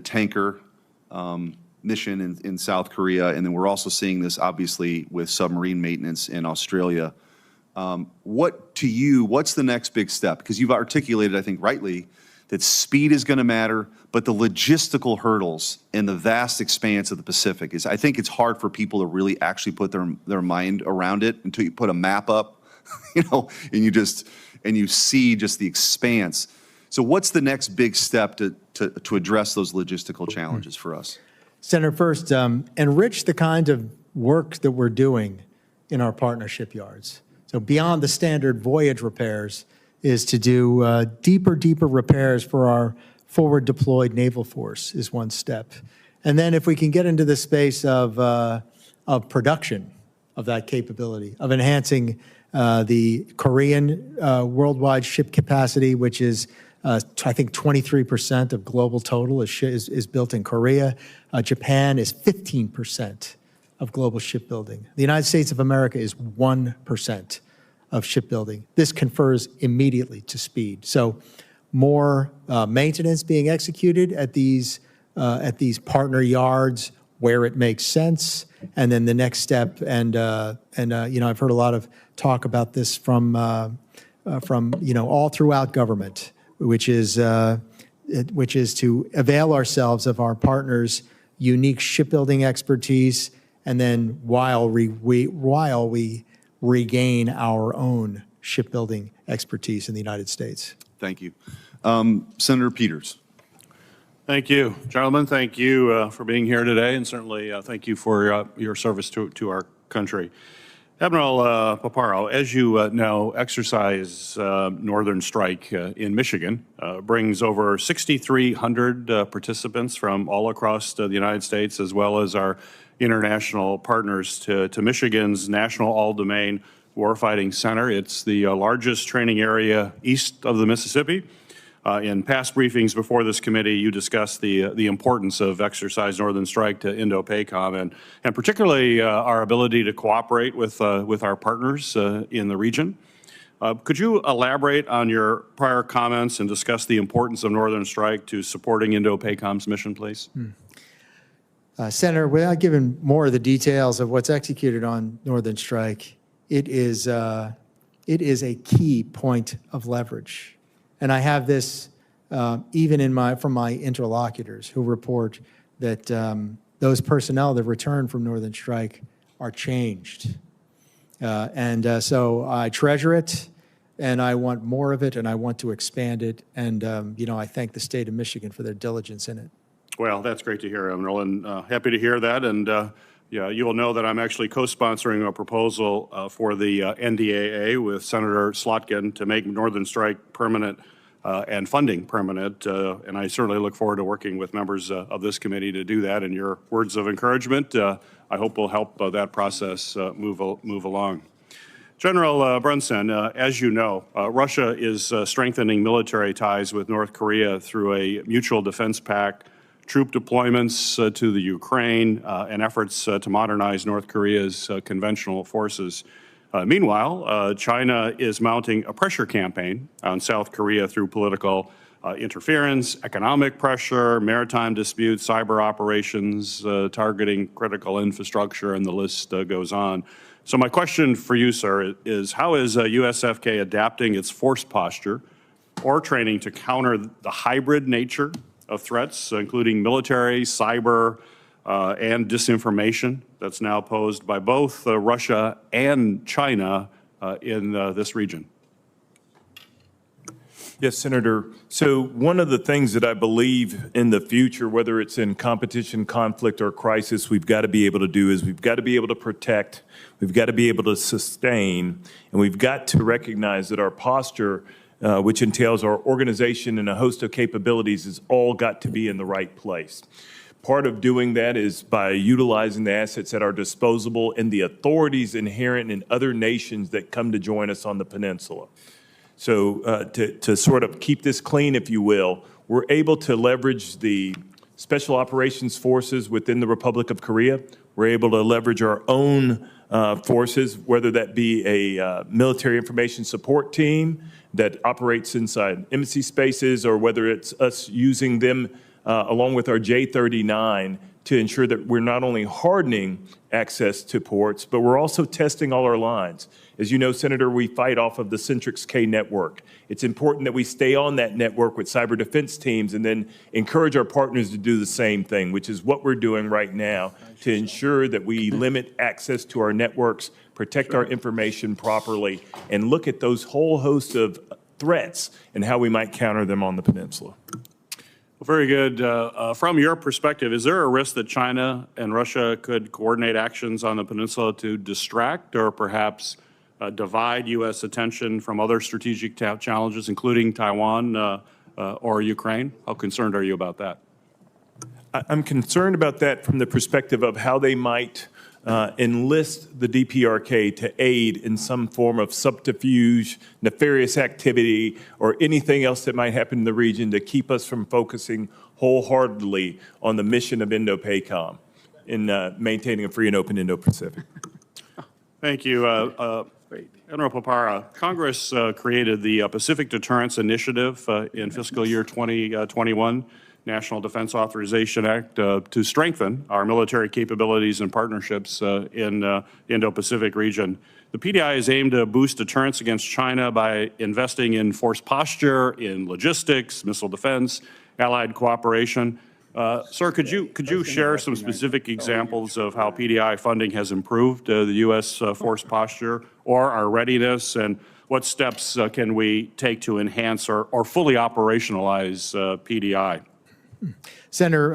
tanker mission in South Korea, and then we're also seeing this obviously with submarine maintenance in Australia. What's the next big step? Because you've articulated, I think rightly, that speed is going to matter, but the logistical hurdles in the vast expanse of the Pacific I think it's hard for people to really actually put their mind around it until you put a map up, and you see just the expanse. So what's the next big step to address those logistical challenges for us? Senator, first, enrich the kind of work that we're doing in our partnership yards. So beyond the standard voyage repairs is to do deeper repairs for our forward deployed naval force is one step. And then if we can get into the space of production of that capability, of enhancing the Korean worldwide ship capacity, which is, I think, 23% of global total is built in Korea. Japan is 15% of global shipbuilding. The United States of America is 1% of shipbuilding. This confers immediately to speed. So more maintenance being executed at these partner yards where it makes sense. And then the next step, and I've heard a lot of talk about this from all throughout government, which is to avail ourselves of our partners' unique shipbuilding expertise, and then while we regain our own shipbuilding expertise in the United States. Thank you. Senator Peters. Thank you. Gentlemen, thank you for being here today, and certainly thank you for your service to our country. Admiral Paparo, as you know, Exercise Northern Strike in Michigan brings over 6,300 participants from all across the United States, as well as our international partners to Michigan's National All-Domain Warfighting Center. It's the largest training area east of the Mississippi. In past briefings before this committee, you discussed the importance of Exercise Northern Strike to Indo-PACOM, and particularly our ability to cooperate with our partners in the region. Could you elaborate on your prior comments and discuss the importance of Northern Strike to supporting Indo-PACOM's mission, please? Senator, without giving more of the details of what's executed on Northern Strike, it is a key point of leverage. And I have this even from my interlocutors who report that those personnel that return from Northern Strike are changed. So I treasure it, and I want more of it, and I want to expand it. And, I thank the state of Michigan for their diligence in it. Well, that's great to hear, Admiral, and happy to hear that. And yeah, you will know that I'm actually co-sponsoring a proposal for the NDAA with Senator Slotkin to make Northern Strike permanent and funding permanent. And I certainly look forward to working with members of this committee to do that. And your words of encouragement, I hope will help that process move along. General Brunson, as you know, Russia is strengthening military ties with North Korea through a mutual defense pact, troop deployments to the Ukraine, and efforts to modernize North Korea's conventional forces. Meanwhile, China is mounting a pressure campaign on South Korea through political interference, economic pressure, maritime disputes, cyber operations, targeting critical infrastructure, and the list goes on. So my question for you, sir, is how is USFK adapting its force posture or training to counter the hybrid nature of threats, including military, cyber, and disinformation that's now posed by both Russia and China in this region? Yes, Senator. So one of the things that I believe in the future, whether it's in competition, conflict, or crisis, we've got to be able to do is we've got to be able to protect, we've got to be able to sustain, and we've got to recognize that our posture, which entails our organization and a host of capabilities, has all got to be in the right place. Part of doing that is by utilizing the assets at our disposal and the authorities inherent in other nations that come to join us on the peninsula. So to sort of keep this clean, if you will, we're able to leverage the special operations forces within the Republic of Korea. We're able to leverage our own forces, whether that be a military information support team that operates inside embassy spaces, or whether it's us using them along with our J-39 to ensure that we're not only hardening access to ports, but we're also testing all our lines. As you know, Senator, we fight off of the Centrix K network. It's important that we stay on that network with cyber defense teams and then encourage our partners to do the same thing, which is what we're doing right now to ensure that we limit access to our networks, protect our information properly, and look at those whole host of threats and how we might counter them on the peninsula. Well, very good. From your perspective, is there a risk that China and Russia could coordinate actions on the peninsula to distract or perhaps divide U.S. attention from other strategic challenges, including Taiwan or Ukraine? How concerned are you about that? I'm concerned about that from the perspective of how they might enlist the DPRK to aid in some form of subterfuge, nefarious activity, or anything else that might happen in the region to keep us from focusing wholeheartedly on the mission of Indo-PACOM in maintaining a free and open Indo-Pacific. Thank you. General Papara, Congress created the Pacific Deterrence Initiative in fiscal year 2021, National Defense Authorization Act, to strengthen our military capabilities and partnerships in the Indo-Pacific region. The PDI is aimed to boost deterrence against China by investing in force posture, in logistics, missile defense, allied cooperation. Sir, could you share some specific examples of how PDI funding has improved the U.S. force posture or our readiness, and what steps can we take to enhance or fully operationalize PDI? Senator,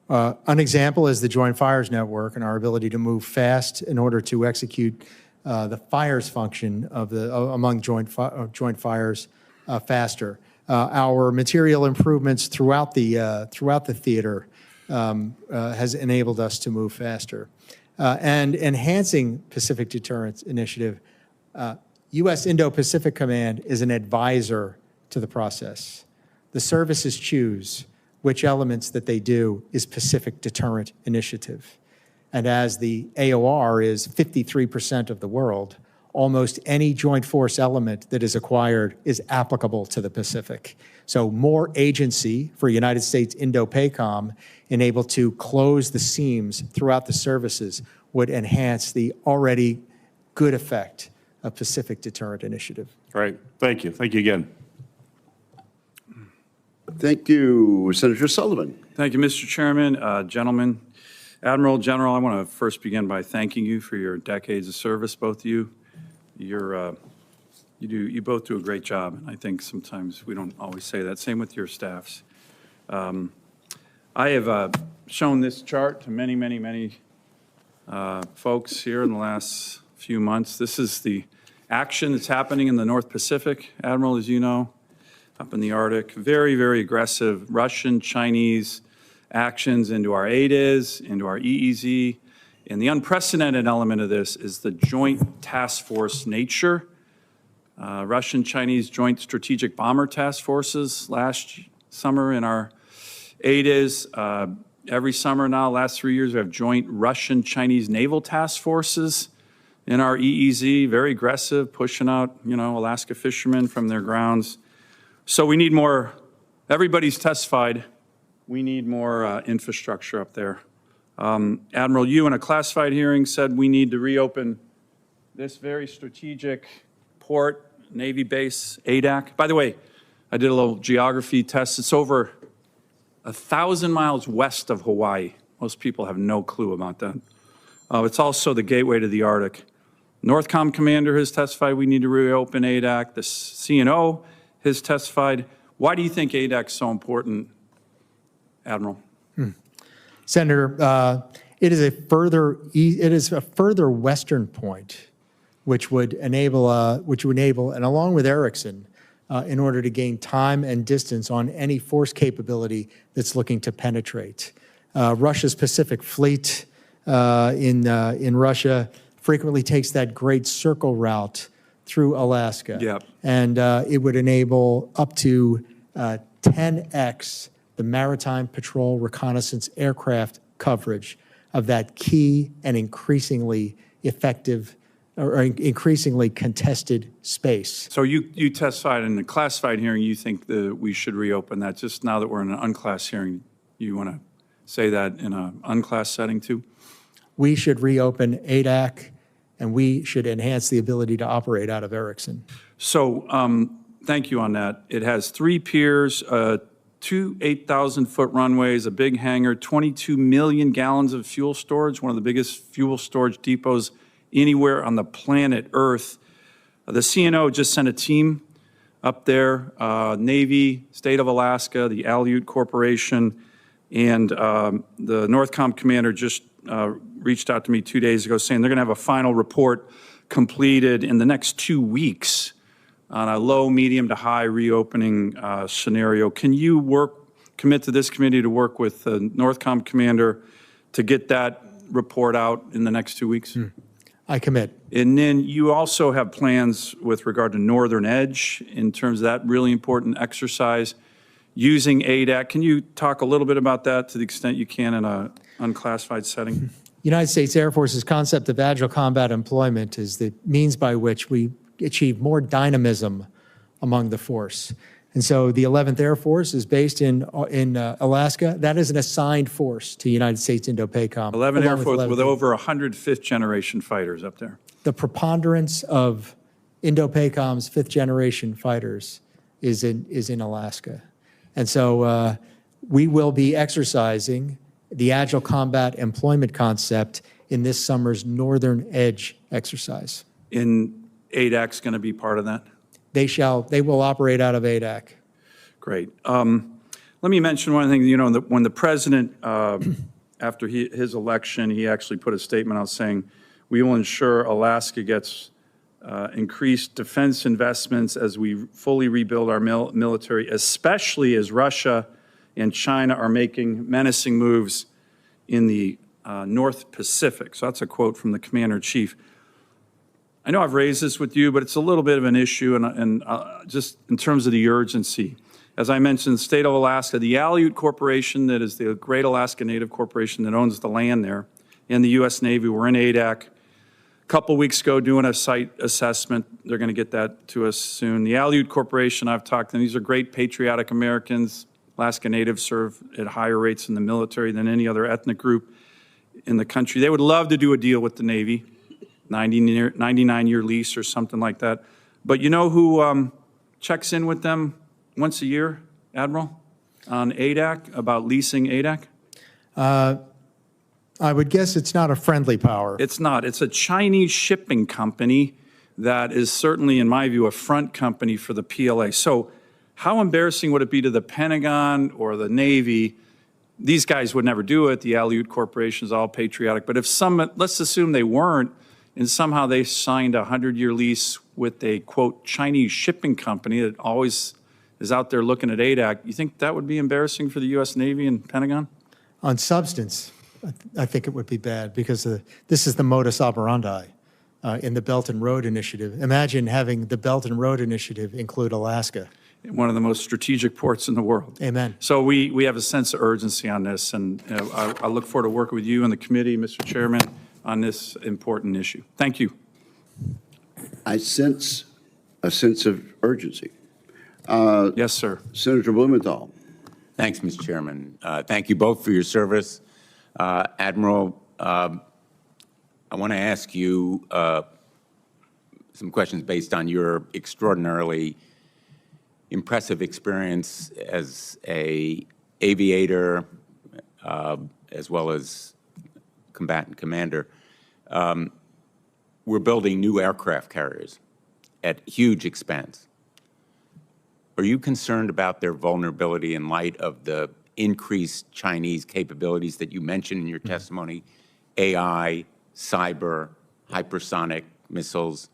an example is the Joint Fires Network and our ability to move fast in order to execute the fires function of among joint fires faster. Our material improvements throughout the theater has enabled us to move faster. And enhancing Pacific Deterrence Initiative, U.S. Indo-Pacific Command is an advisor to the process. The services choose which elements that they do is Pacific Deterrent Initiative. And as the AOR is 53% of the world, almost any joint force element that is acquired is applicable to the Pacific. So more agency for United States Indo-PACOM and able to close the seams throughout the services would enhance the already good effect of Pacific Deterrent Initiative. Right. Thank you. Thank you again. Thank you, Senator Sullivan. Thank you, Mr. Chairman, gentlemen. Admiral, General, I want to first begin by thanking you for your decades of service, both of you. You both do a great job, and I think sometimes we don't always say that. Same with your staffs. I have shown this chart to many folks here in the last few months. This is the action that's happening in the North Pacific, Admiral, as you know, up in the Arctic. Very aggressive Russian, Chinese actions into our ADIZ, into our EEZ, And the unprecedented element of this is the joint task force nature. Russian-Chinese Joint Strategic Bomber Task Forces last summer in our ADAs. Every summer now, last 3 years, we have joint Russian-Chinese naval task forces in our EEZ, very aggressive, pushing out, Alaska fishermen from their grounds. So we need more, everybody's testified, we need more infrastructure up there. Admiral, you in a classified hearing said we need to reopen this very strategic port, Navy base, ADAC. By the way, I did a little geography test. It's over 1,000 miles west of Hawaii. Most people have no clue about that. It's also the gateway to the Arctic. NORTHCOM commander has testified we need to reopen ADAC. The CNO has testified. Why do you think ADAC is so important, Admiral? Senator, it is a further western point, which would enable, and along with Erickson, in order to gain time and distance on any force capability that's looking to penetrate. Russia's Pacific Fleet in Russia frequently takes that Great Circle route through Alaska. Yep. And it would enable up to 10x the maritime patrol reconnaissance aircraft coverage of that key and increasingly effective or increasingly contested space. So you testified in the classified hearing, you think that we should reopen that. Just now that we're in an unclass hearing, you want to say that in an unclass setting too? We should reopen ADAC, and we should enhance the ability to operate out of Erickson. So thank you on that. It has 3 piers, 2 8,000-foot runways, a big hangar, 22 million gallons of fuel storage, one of the biggest fuel storage depots anywhere on the planet Earth. The CNO just sent a team up there, Navy, State of Alaska, the Aleut Corporation, and the NORTHCOM commander just reached out to me 2 days ago saying they're going to have a final report completed in the next 2 weeks on a low, medium to high reopening scenario. Can you commit to this committee to work with the NORTHCOM commander to get that report out in the next 2 weeks? I commit. And then you also have plans with regard to Northern Edge in terms of that really important exercise using ADAC. Can you talk a little bit about that to the extent you can in an unclassified setting? United States Air Force's concept of agile combat employment is the means by which we achieve more dynamism among the force. And so the 11th Air Force is based in Alaska. That is an assigned force to United States Indo-PACOM. 11 Air Force with over 100 fifth-generation fighters up there. The preponderance of Indo-PACOM's fifth-generation fighters is in Alaska. And so we will be exercising the Agile Combat Employment concept in this summer's Northern Edge exercise. And ADAC's going to be part of that? They will operate out of ADAC. Great. Let me mention one thing. When the president, after his election, he actually put a statement out saying, we will ensure Alaska gets increased defense investments as we fully rebuild our military, especially as Russia and China are making menacing moves in the North Pacific. So that's a quote from the Commander-in-Chief. I know I've raised this with you, but it's a little bit of an issue, and just in terms of the urgency. As I mentioned, the state of Alaska, the Aleut Corporation, that is the Great Alaska Native Corporation that owns the land there, and the U.S. Navy were in ADAC a couple weeks ago doing a site assessment. They're going to get that to us soon. The Aleut Corporation, I've talked to them. These are great patriotic Americans. Alaska Natives serve at higher rates in the military than any other ethnic group in the country. They would love to do a deal with the Navy. 99-year lease or something like that. But you know who checks in with them once a year, Admiral, on ADAC, about leasing ADAC? I would guess it's not a friendly power. It's not. It's a Chinese shipping company that is certainly, in my view, a front company for the PLA. So how embarrassing would it be to the Pentagon or the Navy? These guys would never do it. The Aleut Corporation is all patriotic. But if let's assume they weren't, and somehow they signed a 100-year lease with a, quote, Chinese shipping company that always is out there looking at ADAC, you think that would be embarrassing for the U.S. Navy and Pentagon? On substance, I think it would be bad because this is the modus operandi in the Belt and Road Initiative. Imagine having the Belt and Road Initiative include Alaska. One of the most strategic ports in the world. Amen. So we have a sense of urgency on this, and I look forward to working with you and the committee, Mr. Chairman, on this important issue. Thank you. I sense a sense of urgency. Yes, sir. Senator Blumenthal. Thanks, Mr. Chairman. Thank you both for your service. Admiral, I want to ask you some questions based on your extraordinarily impressive experience as an aviator, as well as combatant commander. We're building new aircraft carriers at huge expense. Are you concerned about their vulnerability in light of the increased Chinese capabilities that you mentioned in your testimony, AI, cyber, hypersonic missiles?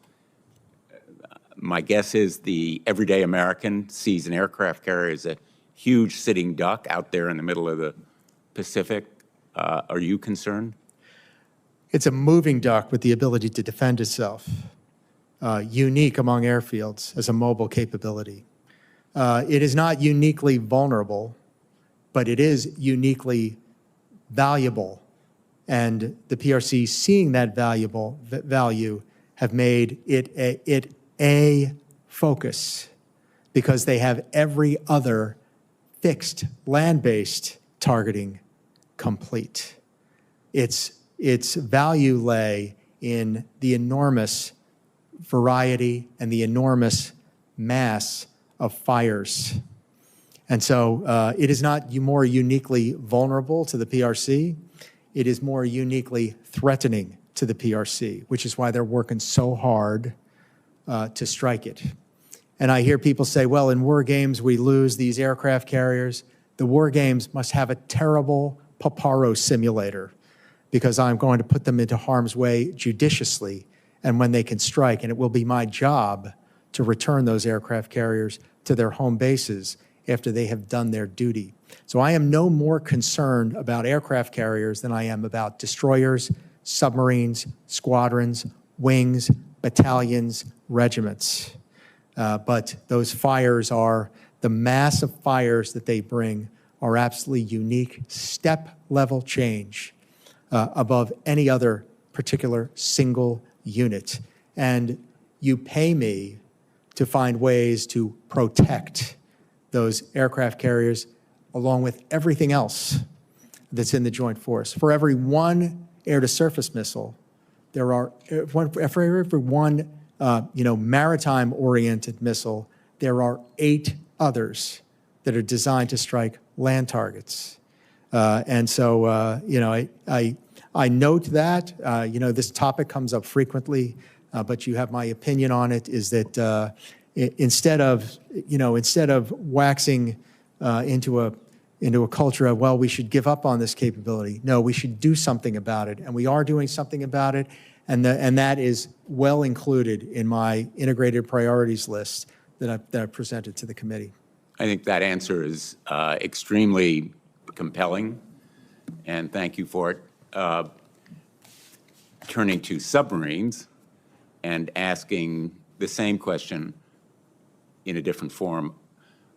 My guess is the everyday American sees an aircraft carrier as a huge sitting duck out there in the middle of the Pacific. Are you concerned? It's a moving duck with the ability to defend itself, unique among airfields as a mobile capability. It is not uniquely vulnerable, but it is uniquely valuable. And the PRC, seeing that value, have made it a focus because they have every other fixed land-based targeting complete. Its value lay in the enormous variety and the enormous mass of fires. And so it is not more uniquely vulnerable to the PRC. It is more uniquely threatening to the PRC, which is why they're working so hard to strike it. And I hear people say, well, in war games, we lose these aircraft carriers. The war games must have a terrible Paparo simulator because I'm going to put them into harm's way judiciously and when they can strike. And it will be my job to return those aircraft carriers to their home bases after they have done their duty. So I am no more concerned about aircraft carriers than I am about destroyers, submarines, squadrons, wings, battalions, regiments. But those fires are, the mass of fires that they bring are absolutely unique, step-level change above any other particular single unit. And you pay me to find ways to protect those aircraft carriers along with everything else that's in the joint force. For every one air-to-surface missile, there are, for every one maritime-oriented missile, there are 8 others that are designed to strike land targets. And so, I note that, this topic comes up frequently, but you have my opinion on it, is that instead of waxing into a culture of, well, we should give up on this capability, no, we should do something about it. And we are doing something about it, and that is well included in my integrated priorities list that I presented to the committee. I think that answer is extremely compelling, and thank you for it. Turning to submarines and asking the same question in a different form,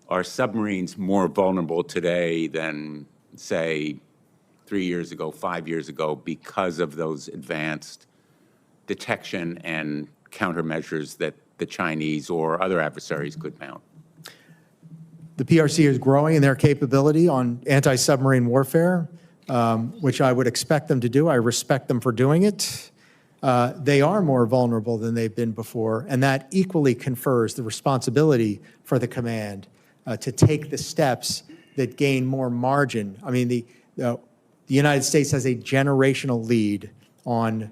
are submarines more vulnerable today than, say, 3 years ago, 5 years ago, because of those advanced detection and countermeasures that the Chinese or other adversaries could mount? The PRC is growing in their capability on anti-submarine warfare, which I would expect them to do. I respect them for doing it. They are more vulnerable than they've been before, and that equally confers the responsibility for the command to take the steps that gain more margin. I mean, the United States has a generational lead on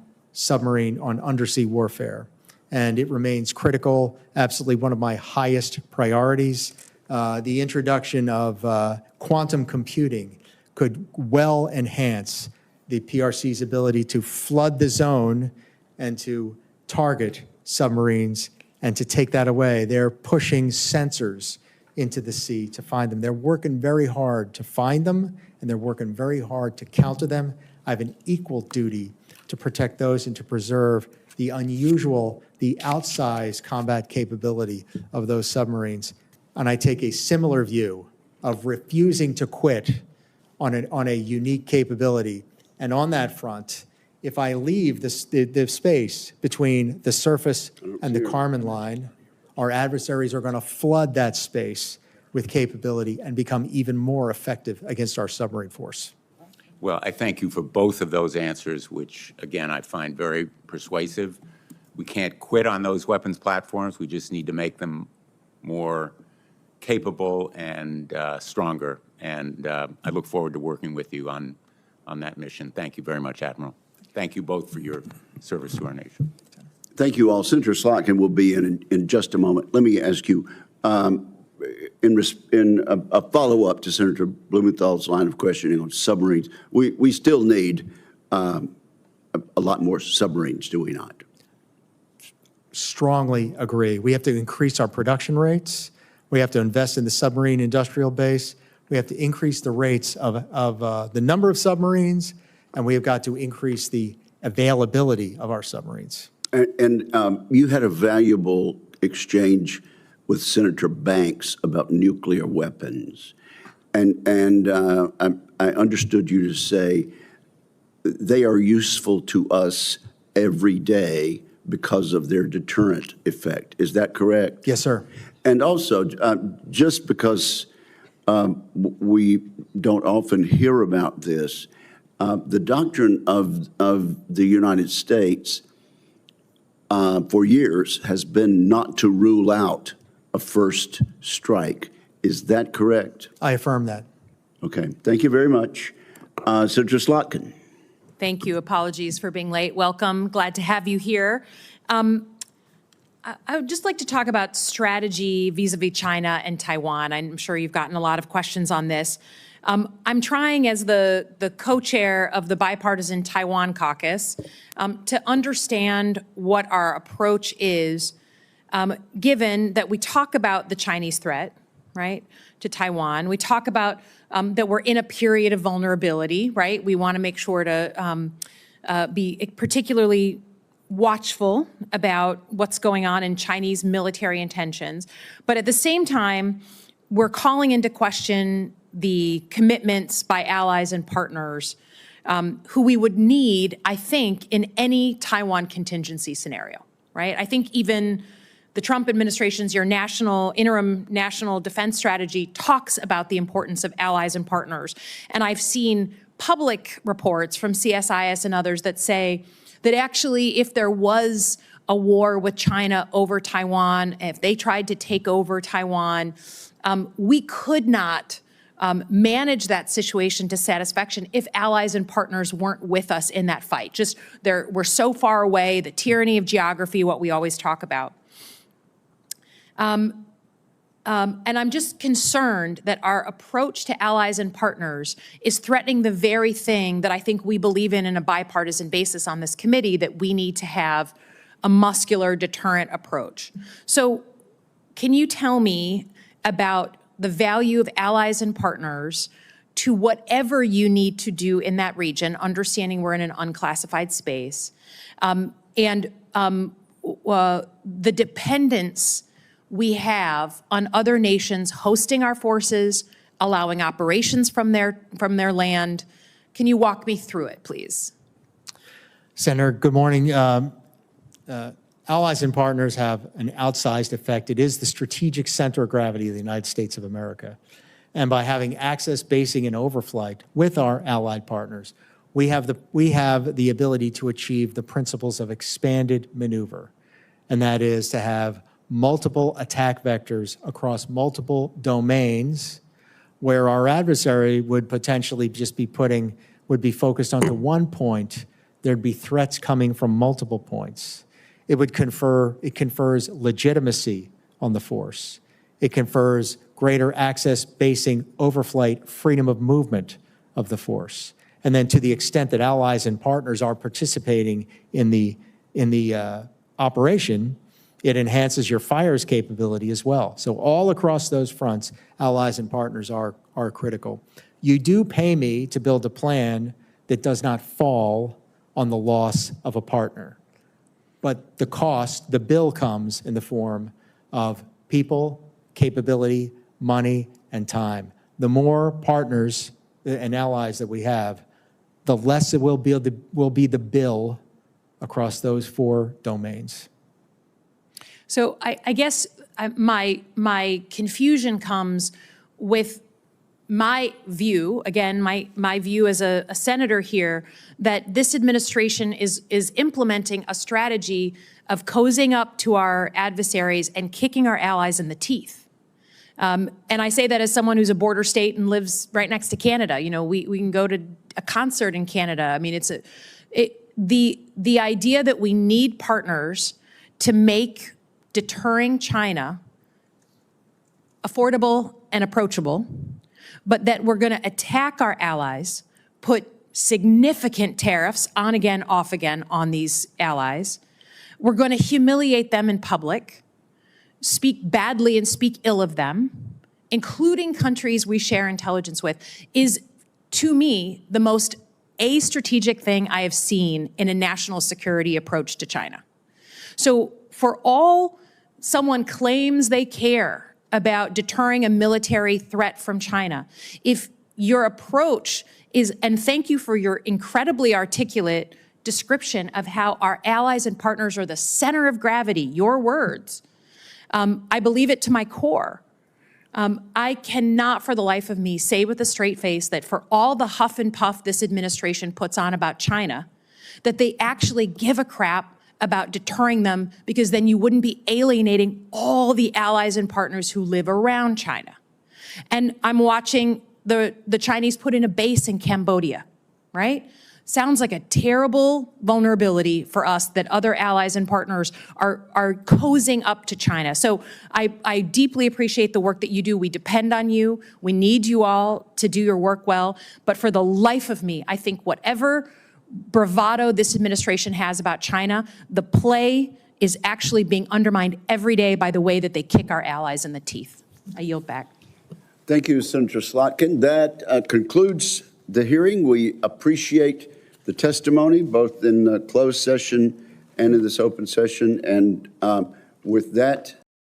undersea warfare, and it remains critical, absolutely one of my highest priorities. The introduction of quantum computing could well enhance the PRC's ability to flood the zone and to target submarines and to take that away. They're pushing sensors into the sea to find them. They're working very hard to find them, and they're working very hard to counter them. I have an equal duty to protect those and to preserve the unusual, the outsized combat capability of those submarines. And I take a similar view of refusing to quit on a unique capability. And on that front, if I leave the space between the surface and the Kármán line, our adversaries are going to flood that space with capability and become even more effective against our submarine force. Well, I thank you for both of those answers, which, again, I find very persuasive. We can't quit on those weapons platforms. We just need to make them more capable and stronger. And I look forward to working with you on that mission. Thank you very much, Admiral. Thank you both for your service to our nation. Thank you all. Senator Slotkin will be in just a moment. Let me ask you, in a follow-up to Senator Blumenthal's line of questioning on submarines, we still need a lot more submarines, do we not? Strongly agree. We have to increase our production rates. We have to invest in the submarine industrial base. We have to increase the rates of the number of submarines, and we have got to increase the availability of our submarines. And you had a valuable exchange with Senator Banks about nuclear weapons. And I understood you to say they are useful to us every day because of their deterrent effect. Is that correct? Yes, sir. And also, just because we don't often hear about this, the doctrine of the United States for years has been not to rule out a first strike. Is that correct? I affirm that. Okay. Thank you very much. Senator Slotkin. Thank you. Apologies for being late. Welcome. Glad to have you here. I would just like to talk about strategy vis-a-vis China and Taiwan. I'm sure you've gotten a lot of questions on this. I'm trying, as the co-chair of the Bipartisan Taiwan Caucus, to understand what our approach is, given that we talk about the Chinese threat, right, to Taiwan. We talk about that we're in a period of vulnerability, right? We want to make sure to be particularly watchful about what's going on in Chinese military intentions. But at the same time, we're calling into question the commitments by allies and partners who we would need, I think, in any Taiwan contingency scenario, right? I think even the Trump administration's interim national defense strategy talks about the importance of allies and partners. And I've seen public reports from CSIS and others that say that actually if there was a war with China over Taiwan, if they tried to take over Taiwan, we could not manage that situation to satisfaction if allies and partners weren't with us in that fight. Just we're so far away, the tyranny of geography, what we always talk about. And I'm just concerned that our approach to allies and partners is threatening the very thing that I think we believe in a bipartisan basis on this committee, that we need to have a muscular deterrent approach. So can you tell me about the value of allies and partners to whatever you need to do in that region, understanding we're in an unclassified space, and the dependence we have on other nations hosting our forces, allowing operations from their land. Can you walk me through it, please? Senator, good morning. Allies and partners have an outsized effect. It is the strategic center of gravity of the United States of America. And by having access, basing, and overflight with our allied partners, we have the ability to achieve the principles of expanded maneuver. And that is to have multiple attack vectors across multiple domains, where our adversary would potentially just be would be focused onto one point. There'd be threats coming from multiple points. It confers legitimacy on the force. It confers greater access, basing, overflight, freedom of movement of the force. And then to the extent that allies and partners are participating in the operation, it enhances your fires capability as well. So all across those fronts, allies and partners are critical. You do pay me to build a plan that does not fall on the loss of a partner. But the cost, the bill comes in the form of people, capability, money, and time. The more partners and allies that we have, the less it will be the bill across those 4 domains. So I guess my confusion comes with my view, again, my view as a senator here, that this administration is implementing a strategy of cozying up to our adversaries and kicking our allies in the teeth. And I say that as someone who's a border state and lives right next to Canada. You know, we can go to a concert in Canada. I mean, the idea that we need partners to make deterring China affordable and approachable, but that we're going to attack our allies, put significant tariffs on again, off again on these allies. We're going to humiliate them in public, speak badly and speak ill of them, including countries we share intelligence with, is, to me, the most astrategic thing I have seen in a national security approach to China. So for all someone claims they care about deterring a military threat from China, if your approach is, and thank you for your incredibly articulate description of how our allies and partners are the center of gravity, your words, I believe it to my core. I cannot for the life of me say with a straight face that for all the huff and puff this administration puts on about China, that they actually give a crap about deterring them, because then you wouldn't be alienating all the allies and partners who live around China. And I'm watching the Chinese put in a base in Cambodia, right? Sounds like a terrible vulnerability for us that other allies and partners are cozying up to China. So I deeply appreciate the work that you do. We depend on you. We need you all to do your work well. But for the life of me, I think whatever bravado this administration has about China, the play is actually being undermined every day by the way that they kick our allies in the teeth. I yield back. Thank you, Senator Slotkin. That concludes the hearing. We appreciate the testimony, both in the closed session and in this open session. And with that,